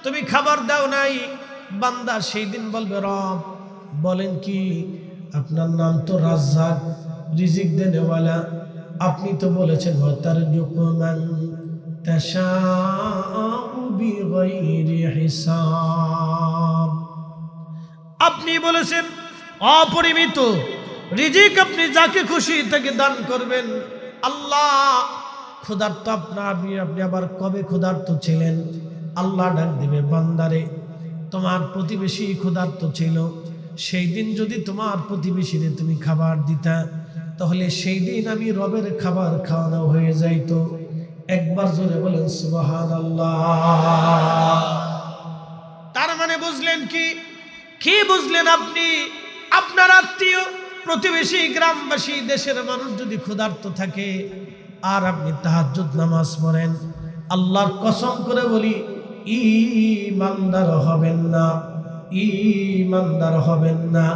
তুমি খাবার দাও নাই। বান্দা সেই দিন বলবে, রব বলেন কি? আপনার নাম তো রাজ্জাক, রিজিক দেনেওয়ালা। আপনি তো বলেছেন ওয়াতারযুকু মান তাশাউ বিগাইরি হিসাব। আপনি বলেছেন অপরিমিত রিজিক আপনি যাকে খুশি তাকে দান করবেন। আল্লাহ ক্ষুধার্ত আপনি আবার কবে ক্ষুধার্ত ছিলেন? আল্লাহ ডাক দিবে, বান্দারে তোমার প্রতিবেশী ক্ষুধার্ত ছিল, সেই দিন যদি তোমার প্রতিবেশীরে তুমি খাবার দিতা, তাহলে সেই দিন আমি রবের খাবার খাওয়ানো হয়ে যাইতো। একবার জোরে বলেন সুবহানাল্লাহ। তার মানে বুঝলেন কি বুঝলেন আপনি? আপনার আত্মীয় প্রতিবেশী গ্রামবাসী দেশের মানুষ যদি ক্ষুধার্ত থাকে আর আপনি তাহাজ্জুদ নামাজ পড়েন, আল্লাহর কসম করে বলি ঈমানদার হবেন না, ঈমানদার হবেন না,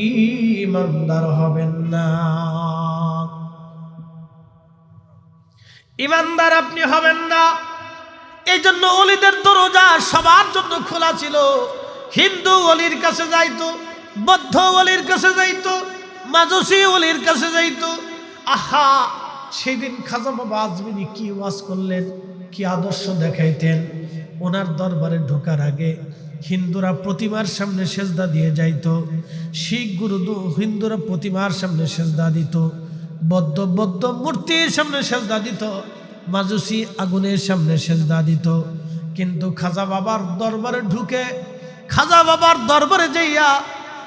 ঈমানদার হবেন না। ঈমানদার আপনি হবেন না। এই জন্য ওলিদের দরজা সবার জন্য খোলা ছিল। হিন্দু ওলির কাছে যাইতো, বৌদ্ধ ওলির কাছে যাইতো, মাজুসি ওলির কাছে যাইতো। আহা, সেদিন খাজা বাবা আজমিরি কি ওয়াজ করলেন, কি আদর্শ দেখাইতেন। ওনার দরবারে ঢোকার আগে হিন্দুরা প্রতিমার সামনে সেজদা দিয়ে যাইতো, শিখ গুরু হিন্দুরা প্রতিমার সামনে সেজদা দিত, বৌদ্ধ মূর্তির সামনে সেজদা দিত, মাজুসি আগুনের সামনে সেজদা দিত। কিন্তু খাজা বাবার দরবারে ঢুকে, খাজা বাবার দরবারে যাইয়া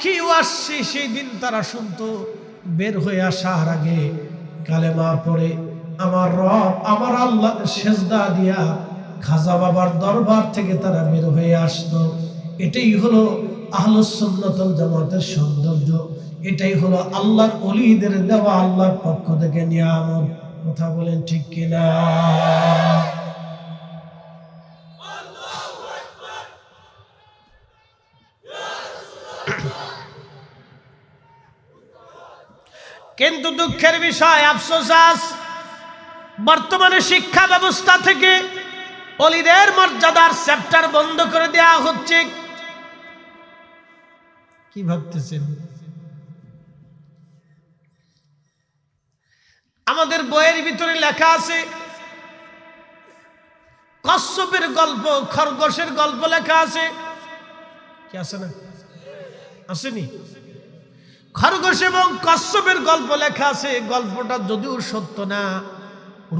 কি আসছে সেই দিন তারা শুনতো। বের হয়ে আসার আগে কালেমা পড়ে আমার রব আমার আল্লাহ সেজদা দিয়া খাজা বাবার দরবার থেকে তারা বের হয়ে আসতো। এটাই হলো আহলুস সুন্নাত ওয়াল জামাতের সৌন্দর্য। এটাই হলো আল্লাহর ওলিদের দেওয়া আল্লাহর পক্ষ থেকে নিয়ামত। কথা বলেন ঠিক কিনা? কিন্তু দুঃখের বিষয়, আফসোস, বর্তমানে শিক্ষা ব্যবস্থা থেকে ওলিদের মর্যাদার চ্যাপ্টার বন্ধ করে দেওয়া হচ্ছে। কি ভাবতেছেন? আমাদের বইয়ের ভিতরে লেখা আছে, কচ্ছপের গল্প, খরগোশের গল্প লেখা আছে। কি আছে না? আসেনি? খরগোশ এবং কচ্ছপের গল্প লেখা আছে। গল্পটা যদিও সত্য না,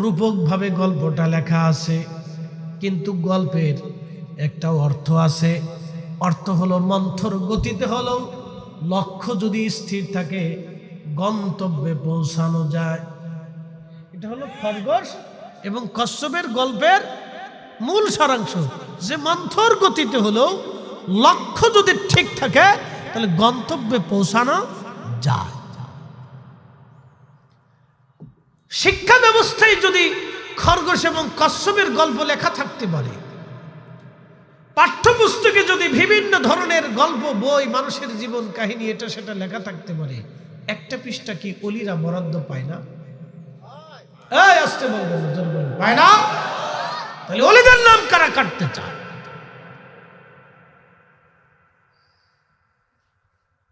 রূপকভাবে গল্পটা লেখা আছে, কিন্তু গল্পের একটা অর্থ আছে। অর্থ হলো মন্থর গতিতে হলো লক্ষ্য যদি স্থির থাকে গন্তব্যে পৌঁছানো যায়। এটা হলো খরগোশ এবং কচ্ছপের গল্পের মূল সারাংশ, যে মন্থর গতিতে হলো লক্ষ্য যদি ঠিক থাকে তাহলে গন্তব্যে পৌঁছানো যায়। শিক্ষা ব্যবস্থায় যদি খরগোশ এবং কচ্ছপের গল্প লেখা থাকতে পারে, পাঠ্যপুস্তকে যদি বিভিন্ন ধরনের গল্প বই, মানুষের জীবন কাহিনী এটা সেটা লেখা থাকতে পারে, একটা পৃষ্ঠা কি ওলিরা বরাদ্দ পায় না? এই আসতে বলবেন, পায় না? তাহলে ওলিদের নাম কারা কাটতে চায়?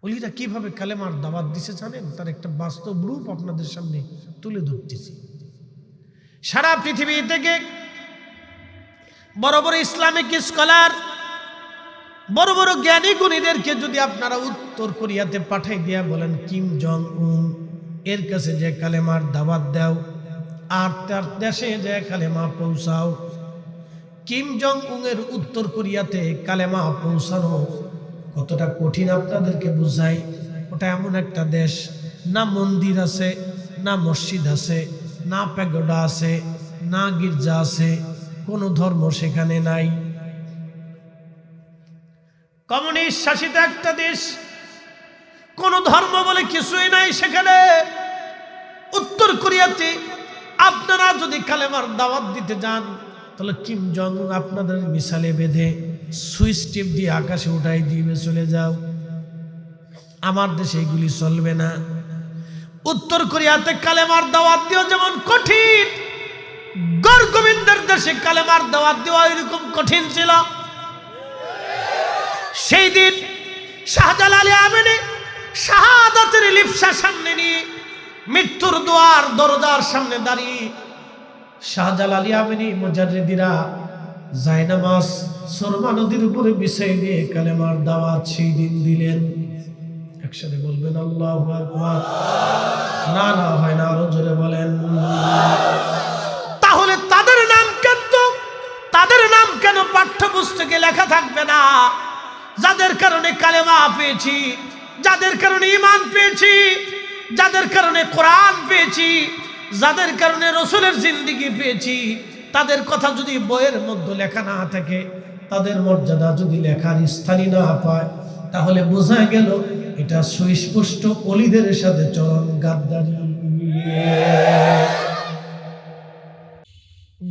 ওলিরা কিভাবে কালেমার দাওয়াত দিছে জানেন? তার একটা বাস্তব রূপ আপনাদের সামনে তুলে ধরতেছি। সারা পৃথিবী থেকে বড় বড় ইসলামিক স্কলার, বড় বড় জ্ঞানী গুণীদেরকে যদি আপনারা উত্তর কোরিয়াতে পাঠাই দিয়া বলেন কিম জং উন এর কাছে যে কালেমার দাওয়াত দাও আর তার দেশে যে কালেমা পৌঁছাও, কিম জং উনের উত্তর কোরিয়াতে কালেমা পৌঁছানো কতটা কঠিন আপনাদেরকে বুঝাই। ওটা এমন একটা দেশ, না মন্দির আছে, না মসজিদ আছে, না প্যাগোডা আছে, না গির্জা আছে, কোনো ধর্ম সেখানে নাই। কমিউনিস্ট শাসিত একটা দেশ, কোনো ধর্ম বলে কিছুই নাই সেখানে। উত্তর কোরিয়াতে আপনারা যদি কালেমার দাওয়াত দিতে যান, তাহলে কিম জং আপনাদের মিসালে বেঁধে সুইচ টিপ দিয়ে আকাশে উঠাই দিয়ে চলে যাও। আমার দেশে এগুলি চলবে না। উত্তর কোরিয়াতে কালেমার দাওয়াত দেওয়া যেমন কঠিন, গড় গোবিন্দের দেশে কালেমার দাওয়াত দেওয়া এরকম কঠিন ছিল। সেই দিন শাহজালাল আমিনী শাহাদাতের লিপসা সামনে নিয়ে মৃত্যুর দুয়ার দরজার সামনে দাঁড়িয়ে শাহজালাল আমিনী মুজাদ্দিদিরা জায়নামাজ সুরমা নদীর উপরে বিছাই দিয়ে কালেমার দাওয়াত সেই দিন দিলেন। একসাথে বলবেন আল্লাহু আকবার। না না হয় না, আরো জোরে বলেন। তাহলে তাদের নাম কেন পাঠ্যপুস্তকে লেখা থাকবে না? যাদের কারণে কালেমা পেয়েছি, যাদের কারণে ঈমান পেয়েছি, যাদের কারণে কোরআন পেয়েছি, যাদের কারণে রাসূলের জিন্দেগি পেয়েছি, তাদের কথা যদি বইয়ের মধ্যে লেখা না থাকে, তাদের মর্যাদা যদি লেখার স্থানই না পায়, তাহলে বোঝা গেল এটা সুস্পষ্ট ওলিদের সাথে চরম গাদ্দারি।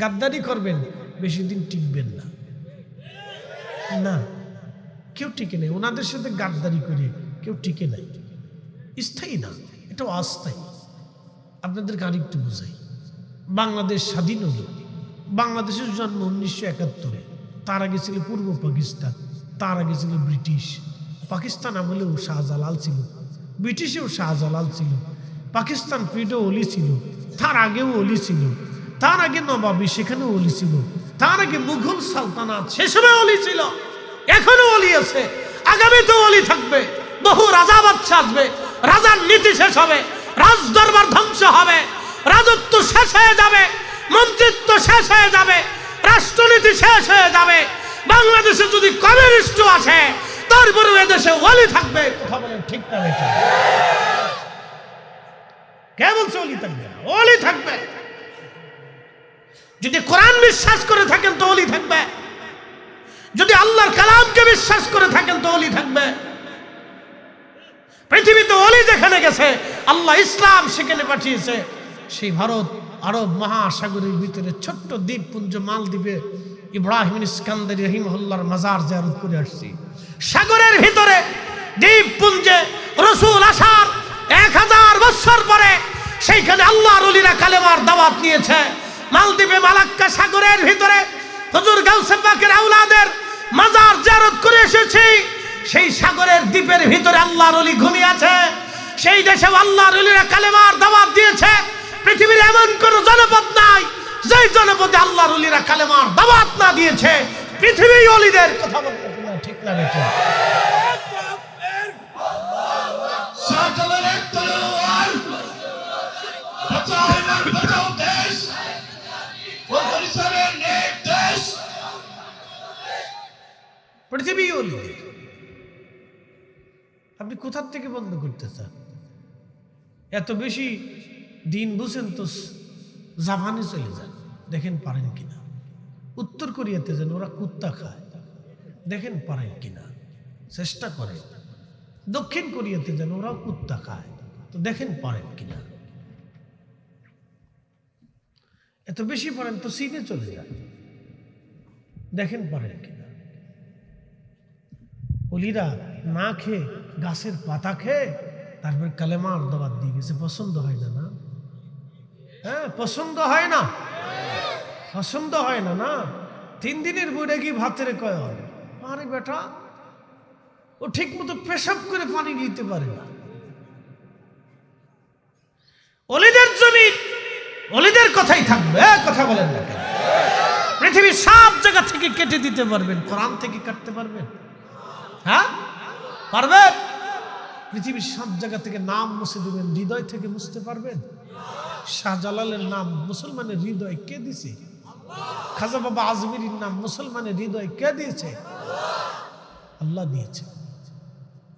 গাদ্দারি করবেন, বেশি দিন টিকবেন না। না, কেউ টিকে নেই ওনাদের সাথে গাদ্দারি করে, কেউ টিকে নাই, স্থায়ী না, এটা অস্থায়ী। আপনাদেরকে আরেকটু বুঝাই। বাংলাদেশ স্বাধীন হলো, বাংলাদেশের জন্ম 1971-এ। তার আগে ছিল পূর্ব পাকিস্তান, তার আগে ছিল ব্রিটিশ। পাকিস্তান আমলেও শাহজালাল ছিল, ব্রিটিশেও শাহজালাল ছিল, পাকিস্তান পিরিয়ডে ওলি ছিল, তার আগেও ওলি ছিল, তার আগে নবাবী সেখানেও ওলি ছিল, তার আগে মুঘল সালতানাত সেসবে ওলি ছিল, এখনো ওলি আছে, আগামীতেও ওলি থাকবে। বহু রাজা বাদশা আসবে, রাজার নীতি শেষ হবে, রাজ দরবার ধ্বংস হবে, রাজত্ব শেষ হয়ে যাবে, মন্ত্রিত্ব শেষ হয়ে যাবে, রাষ্ট্রনীতি শেষ হয়ে যাবে। বাংলাদেশে যদি কমিউনিস্ট আসে, তারপরে এদেশে ওলি থাকবে। কথা বলেন ঠিক না বেটা? কে বলছে ওলি থাকবে? ওলি থাকবে। যদি কোরআন বিশ্বাস করে থাকেন তো ওলি থাকবে, যদি আল্লাহর কালামকে বিশ্বাস করে থাকেন তো ওলি থাকবে। পৃথিবীতে ওলি যেখানে গেছে, আল্লাহ ইসলাম সেখানে পাঠিয়েছে। সেই ভারত আরব মহাসাগরের ভিতরে ছোট্ট দ্বীপপুঞ্জ মালদ্বীপে ইব্রাহিম ইস্কান্দারি রহিমাহুল্লাহর মাজার জিয়ারত করে আসছি। সাগরের ভিতরে দ্বীপপুঞ্জে রাসূল আসার 1000 বছর পরে সেইখানে আল্লাহর ওলিরা কালেমার দাওয়াত নিয়েছে। মালদ্বীপে মালাক্কা সাগরের ভিতরে হুজুর গাউসে পাকের আওলাদের মাজার জিয়ারত করে এসেছি। সেই সাগরের দ্বীপের ভিতরে আল্লাহর ওলি ঘুমিয়ে আছে। সেই দেশে আল্লাহর ওলিরা কালেমার দাওয়াত দিয়েছে। পৃথিবীর এমন কোন জনপদ নাই যে জনপদে আল্লাহর ওলিরা কালেমার দাওয়াত না দিয়েছে। পৃথিবী ওলিদের কথা বলতে ঠিক না বেটা? পৃথিবী ওলি। আপনি কোথার থেকে বন্ধ করতে চান? এত বেশি দিন বুঝেন তো জাপানে চলে যান, দেখেন পারেন কিনা। উত্তর কোরিয়াতে যান, ওরা কুত্তা খায়, দেখেন পারেন কিনা, চেষ্টা করেন। দক্ষিণ কোরিয়াতে যান, ওরাও কুত্তা খায়, তো দেখেন পারেন কিনা। এত বেশি পারেন তো চীনে চলে যান, দেখেন পারেন কিনা। ওলিরা না খেয়ে গাছের পাতা খেয়ে তারপর কালেমার দাওয়াত দিয়ে গেছে। পছন্দ হয় না? না, হ্যাঁ পছন্দ হয় না, পছন্দ হয় না। না 3 দিনের বইটা কি ভাতের কয় হয়? আরে বেটা, ও ঠিক মতো পেশাব করে পানি নিতে পারে না। ওলিদের জমি ওলিদের কথাই থাকবে, কথা বলেন না কেন? পৃথিবীর সব জায়গা থেকে কেটে দিতে পারবেন, কোরআন থেকে কাটতে পারবেন? হ্যাঁ পারবেন? পৃথিবীর সব জায়গা থেকে নাম মুছে দিবেন, হৃদয় থেকে মুছতে পারবেন? শাহজালালের নাম মুসলমানের হৃদয় কে দিছে? খাজা বাবা আজমিরির নাম মুসলমানের হৃদয় কে দিয়েছে? আল্লাহ দিয়েছে।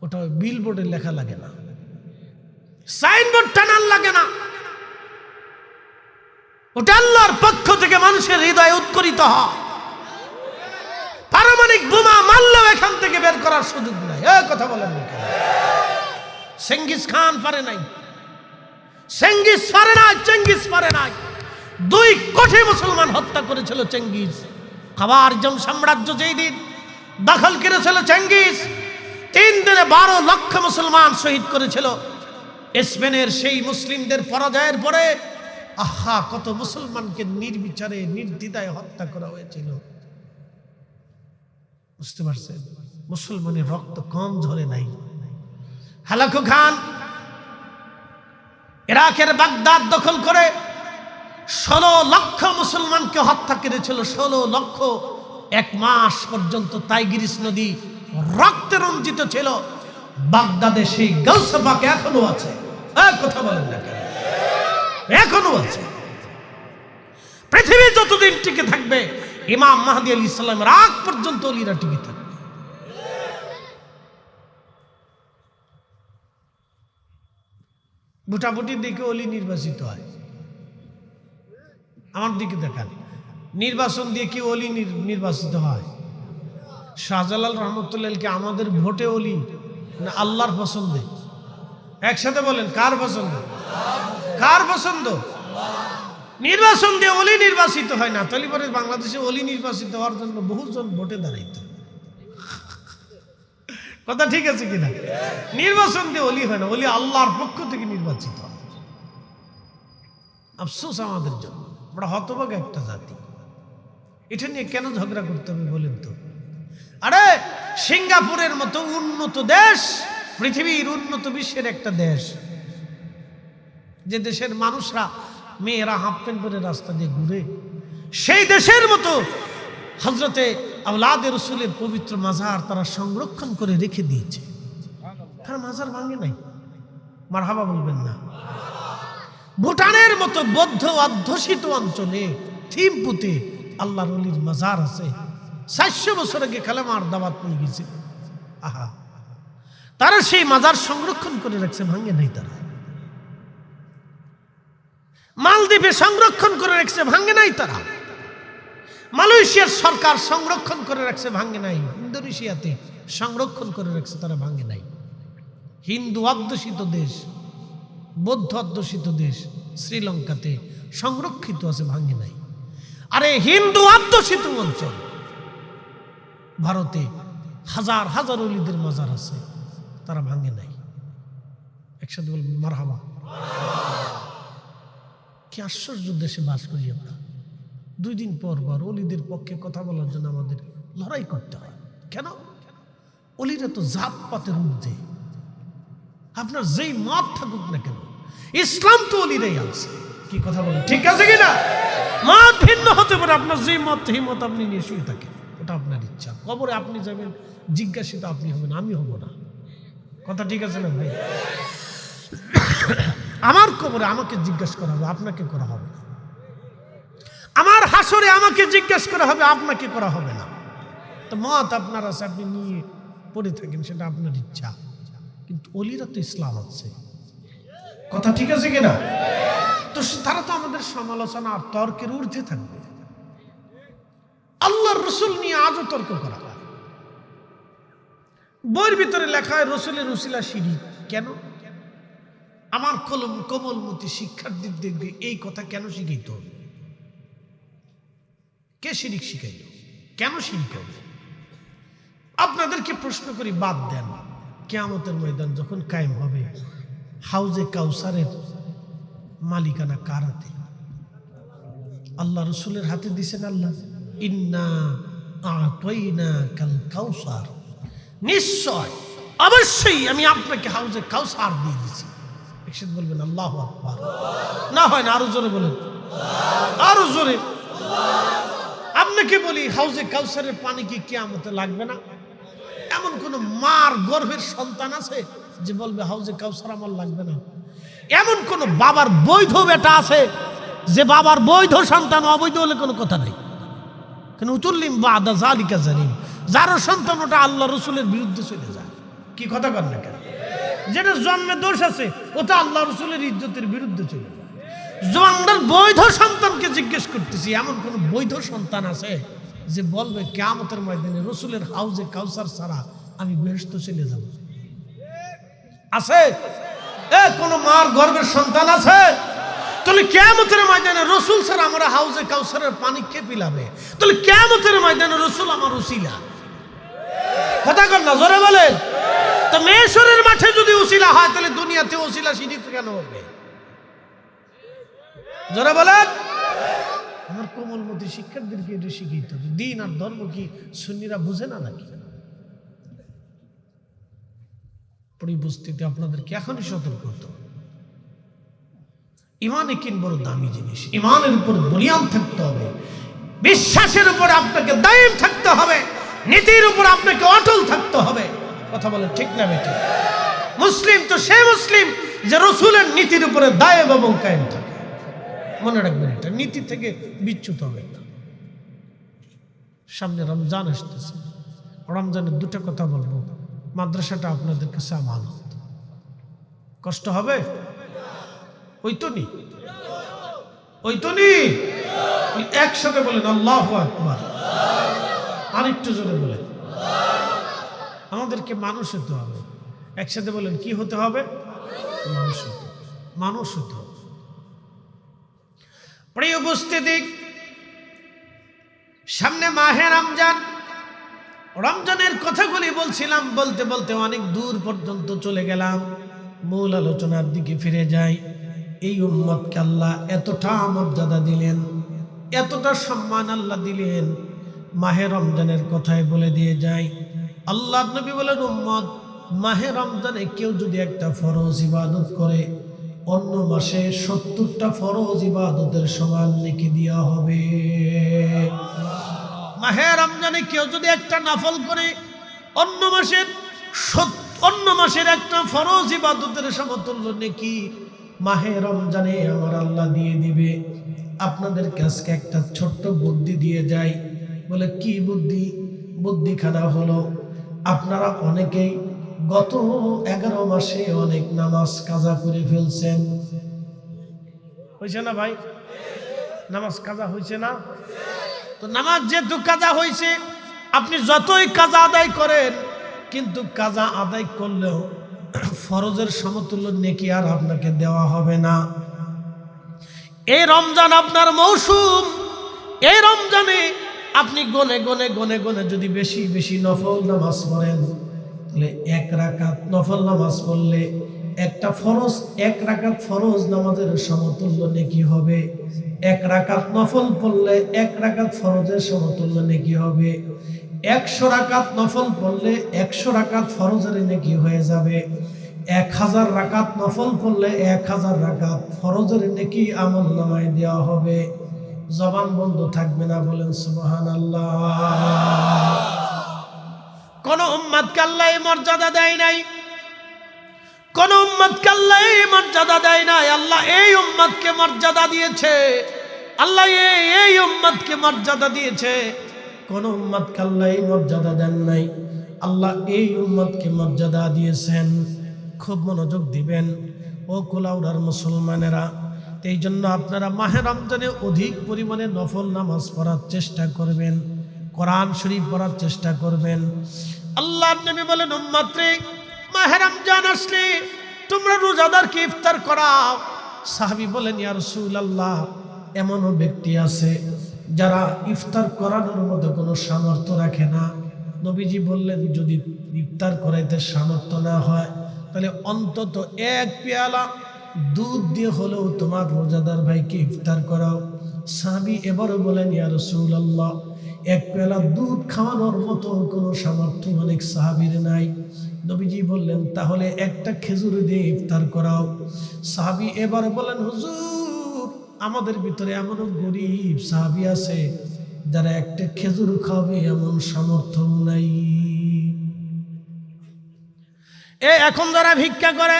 ওটা বিলবোর্ডে লেখা লাগে না, সাইনবোর্ড টানার লাগে না, ওটা আল্লাহর পক্ষ থেকে মানুষের হৃদয়ে উৎকরিত হয়। পারমাণবিক বোমা মারলেও এখান থেকে বের করার সুযোগ নাই। কথা বলেন না কেন? চেঙ্গিস খান পারে নাই, চেঙ্গিস পারে নাই, চেঙ্গিস পারে নাই। 2 কোটি মুসলমান হত্যা করেছিল চেঙ্গিস। খাবারজম সাম্রাজ্য যেই দিন দখল করেছিল চেঙ্গিস, 3 দিনে 12 লক্ষ মুসলমান শহীদ করেছিল। স্পেনের সেই মুসলিমদের পরাজয়ের পরে আহা কত মুসলমানকে নির্বিচারে নির্দ্বিধায় হত্যা করা হয়েছিল। বুঝতে পারছেন? মুসলমানের রক্ত কম ঝরে নাই। হালাকু খান ইরাকের বাগদাদ দখল করে 16 লক্ষ মুসলমানকে হত্যা করেছিল। 16 লক্ষ। 1 মাস পর্যন্ত টাইগ্রিস নদী রক্তে রঞ্জিত ছিল। বাগদাদে সেই গাউসে পাক এখনো আছে। কথা বলেন না কেন? এখনো আছে। পৃথিবী যতদিন টিকে থাকবে, ইমাম মাহদী আলাইহিস সালামের আগ পর্যন্ত ওলিরা টিকে থাকবে। ভোটাভুটির দিকে ওলি নির্বাচিত হয়। আমার দিকে দেখান, নির্বাচন দিয়ে কি ওলি নির্বাচিত হয়? শাহজালাল রহমতুল্লাহ কি আমাদের ভোটে ওলি না আল্লাহর পছন্দে? একসাথে বলেন, কার পছন্দ? কার পছন্দ? নির্বাচন দিয়ে ওলি নির্বাচিত হয় না। তাহলে পরে বাংলাদেশে ওলি নির্বাচিত হওয়ার জন্য বহুজন ভোটে দাঁড়াইত। কথা ঠিক আছে কিনা? নির্বাচন দিয়ে ওলি হয় না, ওলি আল্লাহর পক্ষ থেকে নির্বাচিত হয়। আফসোস আমাদের জন্য, আমরা হতভাগা একটা জাতি। এটা নিয়ে কেন ঝগড়া করতে হবে বলেন তো? আরে সিঙ্গাপুরের মতো উন্নত দেশ, পৃথিবীর উন্নত বিশ্বের একটা দেশ, যে দেশের মানুষরা মেয়েরা হাফ প্যান্ট পরে রাস্তা দিয়ে ঘুরে, সেই দেশের মতো হযরতে আওলাদে রাসূলের পবিত্র মাজার তারা সংরক্ষণ করে রেখে দিয়েছে। তার মাজার ভাঙে নাই। মারহাবা বলবেন না? ভুটানের মতো বৌদ্ধ অধ্যুষিত অঞ্চলে থিম্পুতে আল্লাহর ওলির মাজার আছে। 400 বছর আগে কালেমার দাওয়াত নিয়ে গেছে। আহা, তারা সেই মাজার সংরক্ষণ করে রাখছে, ভাঙে নাই। তারা মালদ্বীপে সংরক্ষণ করে রাখছে, ভাঙে নাই। তারা মালয়েশিয়ার সরকার সংরক্ষণ করে রাখছে, ভাঙে নাই। ইন্দোনেশিয়াতে সংরক্ষণ করে রাখছে, তারা ভাঙে নাই। হিন্দু অধ্যুষিত দেশ, বৌদ্ধ অধ্যুষিত দেশ শ্রীলঙ্কাতে সংরক্ষিত আছে, ভাঙে নাই। আরে হিন্দু অধ্যুষিত অঞ্চল ভারতে হাজার হাজার ওলিদের মাজার আছে, তারা ভাঙে নাই। একসাথে বলবেন মারহাবা। কি আশ্চর্য দেশে বাস করি আমরা। 2 দিন পর পর ওলিদের পক্ষে কথা বলার জন্য আমাদের লড়াই করতে হয়। কেন? ওলিরা তো জাত পাতের ঊর্ধ্বে। আপনার যেই মত থাকুক না কেন, ইসলাম তো ওলিরাই আছে। কি কথা বলেন? ঠিক আছে কিনা? মত ভিন্ন হতে পারে, আপনার যেই মত সেই মত আপনি নিয়ে শুয়ে থাকেন, ওটা আপনার ইচ্ছা। কবরে আপনি যাবেন, জিজ্ঞাসিত আপনি হবেন, আমি হব না। কথা ঠিক আছে না ভাই? আমার কবরে আমাকে জিজ্ঞাসা করা হবে, আপনাকে করা হবে না। আমার হাসরে আমাকে জিজ্ঞাসা করা হবে, আপনাকে করা হবে না। তো মত আপনার আছে, আপনি নিয়ে পড়ে থাকেন, সেটা আপনার ইচ্ছা। কিন্তু ওলিরা তো ইসলাম আছে। কথা ঠিক আছে কিনা? তো তারা তো আমাদের সমালোচনা আর তর্কের ঊর্ধ্বে থাকবে। আল্লাহর রসুল নিয়ে আজও তর্ক করা হয়। বইয়ের ভিতরে লেখা হয় রসুলের উসিলা শিরিক। কেন? আমার কোমলমতি শিক্ষার্থীদের এই কথা কেন শিখাইতে হবে? কে শিরিক শিখাইল? কেন শিরিক হবে? আপনাদেরকে প্রশ্ন করি, বাদ দেন। কিয়ামতের ময়দান যখন কায়েম হবে, হাউজে কাউসারের মালিকানা কার হাতে? আল্লাহ রসুলের হাতে দিছেন আল্লাহ। ইন্না আ'তাইনা কাল কাউসার, নিশ্চয় অবশ্যই আমি আপনাকে হাউজে কাউসার দিয়ে দিছি। একসাথে বলবেন আল্লাহু আকবার। না হয় না, আরো জোরে বলেন, আরো জোরে। আপনাকে বলি, হাউজে কাউসারের পানি কি কিয়ামতে লাগবে না? এমন কোন মার গর্ভের সন্তান আছে যে বলবে হাউজে কাউসার আমার লাগবে না? এমন কোন বাবার বৈধ বেটা আছে যে বাবার বৈধ সন্তান অবৈধ হলে কোনো কথা নেই? কেন উতুল্লিম বাদা জালিকা জালিম, যার সন্তান ওটা আল্লাহ রসুলের বিরুদ্ধে চলে যায়। কি কথা কর না কেন? যেটা জন্মে দোষ আছে ওটা আল্লাহ রসুলের ইজ্জতের বিরুদ্ধে চলে যায়। জন্মের বৈধ সন্তানকে জিজ্ঞেস করতেছি, এমন কোন বৈধ সন্তান আছে যে বলবে কিয়ামতের ময়দানে রসুলের হাউজে কাউসার ছাড়া আমি বেহেশত চলে যাব? আছে? কোন মার গর্ভের সন্তান আছে? তাহলে কিয়ামতের ময়দানে রসুল ছাড়া আমরা হাউজে কাউসারের পানি কে পিলাবে? তাহলে কিয়ামতের ময়দানে রসুল আমার উসিলা। কথা কর না, জোরে বলেন। তো মেশরের মাঠে যদি উসিলা হয় তাহলে দুনিয়াতে উসিলা সিদ্ধ কেন হবে? জোরে বলেন। আমার কোমলমতি শিক্ষার্থীদেরকে এটা শিখিতে হবে। দিন আর ধর্ম কি সুন্নিরা বুঝে না নাকি? পরিবস্তিতে আপনাদেরকে এখনই সতর্ক হতে হবে। ইমান একিন বড় দামি জিনিস। ইমানের উপর বুনিয়াদ থাকতে হবে, বিশ্বাসের উপর আপনাকে দায়ম থাকতে হবে, নীতির উপর আপনাকে অটল থাকতে হবে। কথা বলে ঠিক না বেঠিক? মুসলিম তো সে মুসলিম যে রসুলের নীতির উপরে দায়ম এবং কায়েম থাকে। মনে রাখবেন, এটা নীতি থেকে বিচ্যুত হবে না। সামনে রমজান আসতেছে, রমজানের দুটো কথা বলবো। মাদ্রাসাটা আপনাদের কাছে আমানত। কষ্ট হবে? ওই তো নি, ওই তো নি। একসাথে বলেন আল্লাহু আকবার। আরেকটু জোরে বলেন। আমাদেরকে মানুষ হতে হবে। একসাথে বলেন, কি হতে হবে? মানুষ হতে, মানুষ হতে হবে। প্রিয় উপস্থিতি, সামনে মাহে রমজান। রমজানের কথাগুলি বলছিলাম, বলতে বলতে অনেক দূর পর্যন্ত চলে গেলাম। মূল আলোচনার দিকে ফিরে যাই। এই উম্মতকে আল্লাহ এতটা মর্যাদা দিলেন, এতটা সম্মান আল্লাহ দিলেন, মাহে রমজানের কথায় বলে দিয়ে যায়। আল্লাহ নবী বলেন, উম্মত, মাহে রমজানে কেউ যদি একটা ফরজ ইবাদত করে, অন্য মাসে 70টা ফরজ ইবাদতের সমান নেকি দেওয়া হবে। মাহে রমজানে কেউ যদি একটা নফল করে, অন্য মাসের একটা ফরজ ইবাদতের সমতুল্য নেকি মাহে রমজানে আমার আল্লাহ দিয়ে দিবে। আপনাদের কাছে একটা ছোট্ট বুদ্ধি দিয়ে যাই। বলে কি বুদ্ধি? বুদ্ধিখানা হলো, আপনারা অনেকেই গত 11 মাসে অনেক নামাজ কাজা করে ফেলছেন। হয়েছে না ভাই? নামাজ কাজা হয়েছে না? তো নামাজ যেহেতু কাজা হয়েছে, আপনি যতই কাজা আদায় করেন, কিন্তু কাজা আদায় করলেও ফরজের সমতুল্য নেকি আর আপনাকে দেওয়া হবে না। এই রমজান আপনার মৌসুম। এই রমজানে আপনি গনে গনে গনে গনে যদি বেশি বেশি নফল নামাজ পড়েন, তাহলে 1 রাকাত নফল নামাজ পড়লে একটা ফরজ, 1 রাকাত ফরজ নামাজের সমতুল্য নেকি হবে। 1 রাকাত নফল পড়লে 1 রাকাত ফরজের সমতুল্য নেকি হবে। 100 রাকাত নফল পড়লে 100 রাকাত ফরজের নেকি হয়ে যাবে। 1000 রাকাত নফল পড়লে 1000 রাকাত ফরজের নেকি আমল নামায় দেওয়া হবে। জবান বন্ধ থাকবে না, বলেন সুবহানাল্লাহ। কোন উম্মতকে আল্লাহ এই মর্যাদা দেয় নাই, কোন উম্মতকে আল্লাহ এই মর্যাদা দেয় নাই। আল্লাহ এই উম্মতকে মর্যাদা দিয়েছে। আল্লাহ এই উম্মতকে মর্যাদা দিয়েছে। কোন উম্মতকে আল্লাহ এই মর্যাদা দেন নাই। আল্লাহ এই উম্মতকে মর্যাদা দিয়েছেন। খুব মনোযোগ দিবেন ও কুলাউড়ার মুসলমানেরা। এই জন্য আপনারা মাহে রমজানে অধিক পরিমাণে নফল নামাজ পড়ার চেষ্টা করবেন, কোরআন শরীফ পড়ার চেষ্টা করবেন। আল্লাহর নবী বলেন, উম্মত রে, মাহে রমজান আসলে তোমরা রোজাদারকে ইফতার করাও। সাহাবী বলেন, ইয়া রাসূলুল্লাহ, এমনও ব্যক্তি আছে যারা ইফতার করানোর মতো কোনো সামর্থ্য রাখে না। নবীজি বললেন, যদি ইফতার করাইতে সামর্থ্য না হয়, তাহলে অন্তত 1 পেয়ালা দুধ দিয়ে হলেও তোমার রোজাদার ভাইকে ইফতার করাও। সাহাবী এবারও বলেন, ইয়া রাসূলুল্লাহ, 1 পেয়ালা দুধ খাওয়ানোর মতো কোনো সামর্থ্য অনেক সাহাবীর নাই। নবীজি বললেন, তাহলে একটা খেজুর দিয়ে ইফতার করাও। সাহাবী এবার বলেন, হুজুর, আমাদের ভিতরে এমনও গরিব সাহাবী আছে যারা একটা খেজুর খাবে এমন সামর্থ্য নাই। এখন যারা ভিক্ষা করে,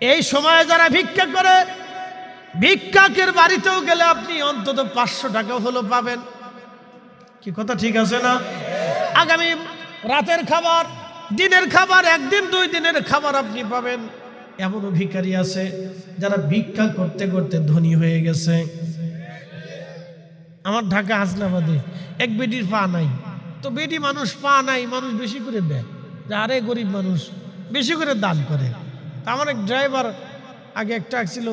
এই সময়ে যারা ভিক্ষা করে, ভিক্ষাকের বাড়িতেও গেলে আপনি অন্তত 500 টাকা হলো পাবেন। কি কথা ঠিক আছে না? আগামী রাতের খাবার, দিনের খাবার, একদিন 2 দিনের খাবার আপনি পাবেন। এমনও ভিখারি আছে যারা ভিক্ষা করতে করতে ধনী হয়ে গেছে। আমার ঢাকা হাসনাবাদে এক বেডির পা নাই, তো বেডি মানুষ পা নাই, মানুষ বেশি করে দেয়, আরে গরিব মানুষ বেশি করে দান করে। তা আমার এক ড্রাইভার আগে একটা ছিল,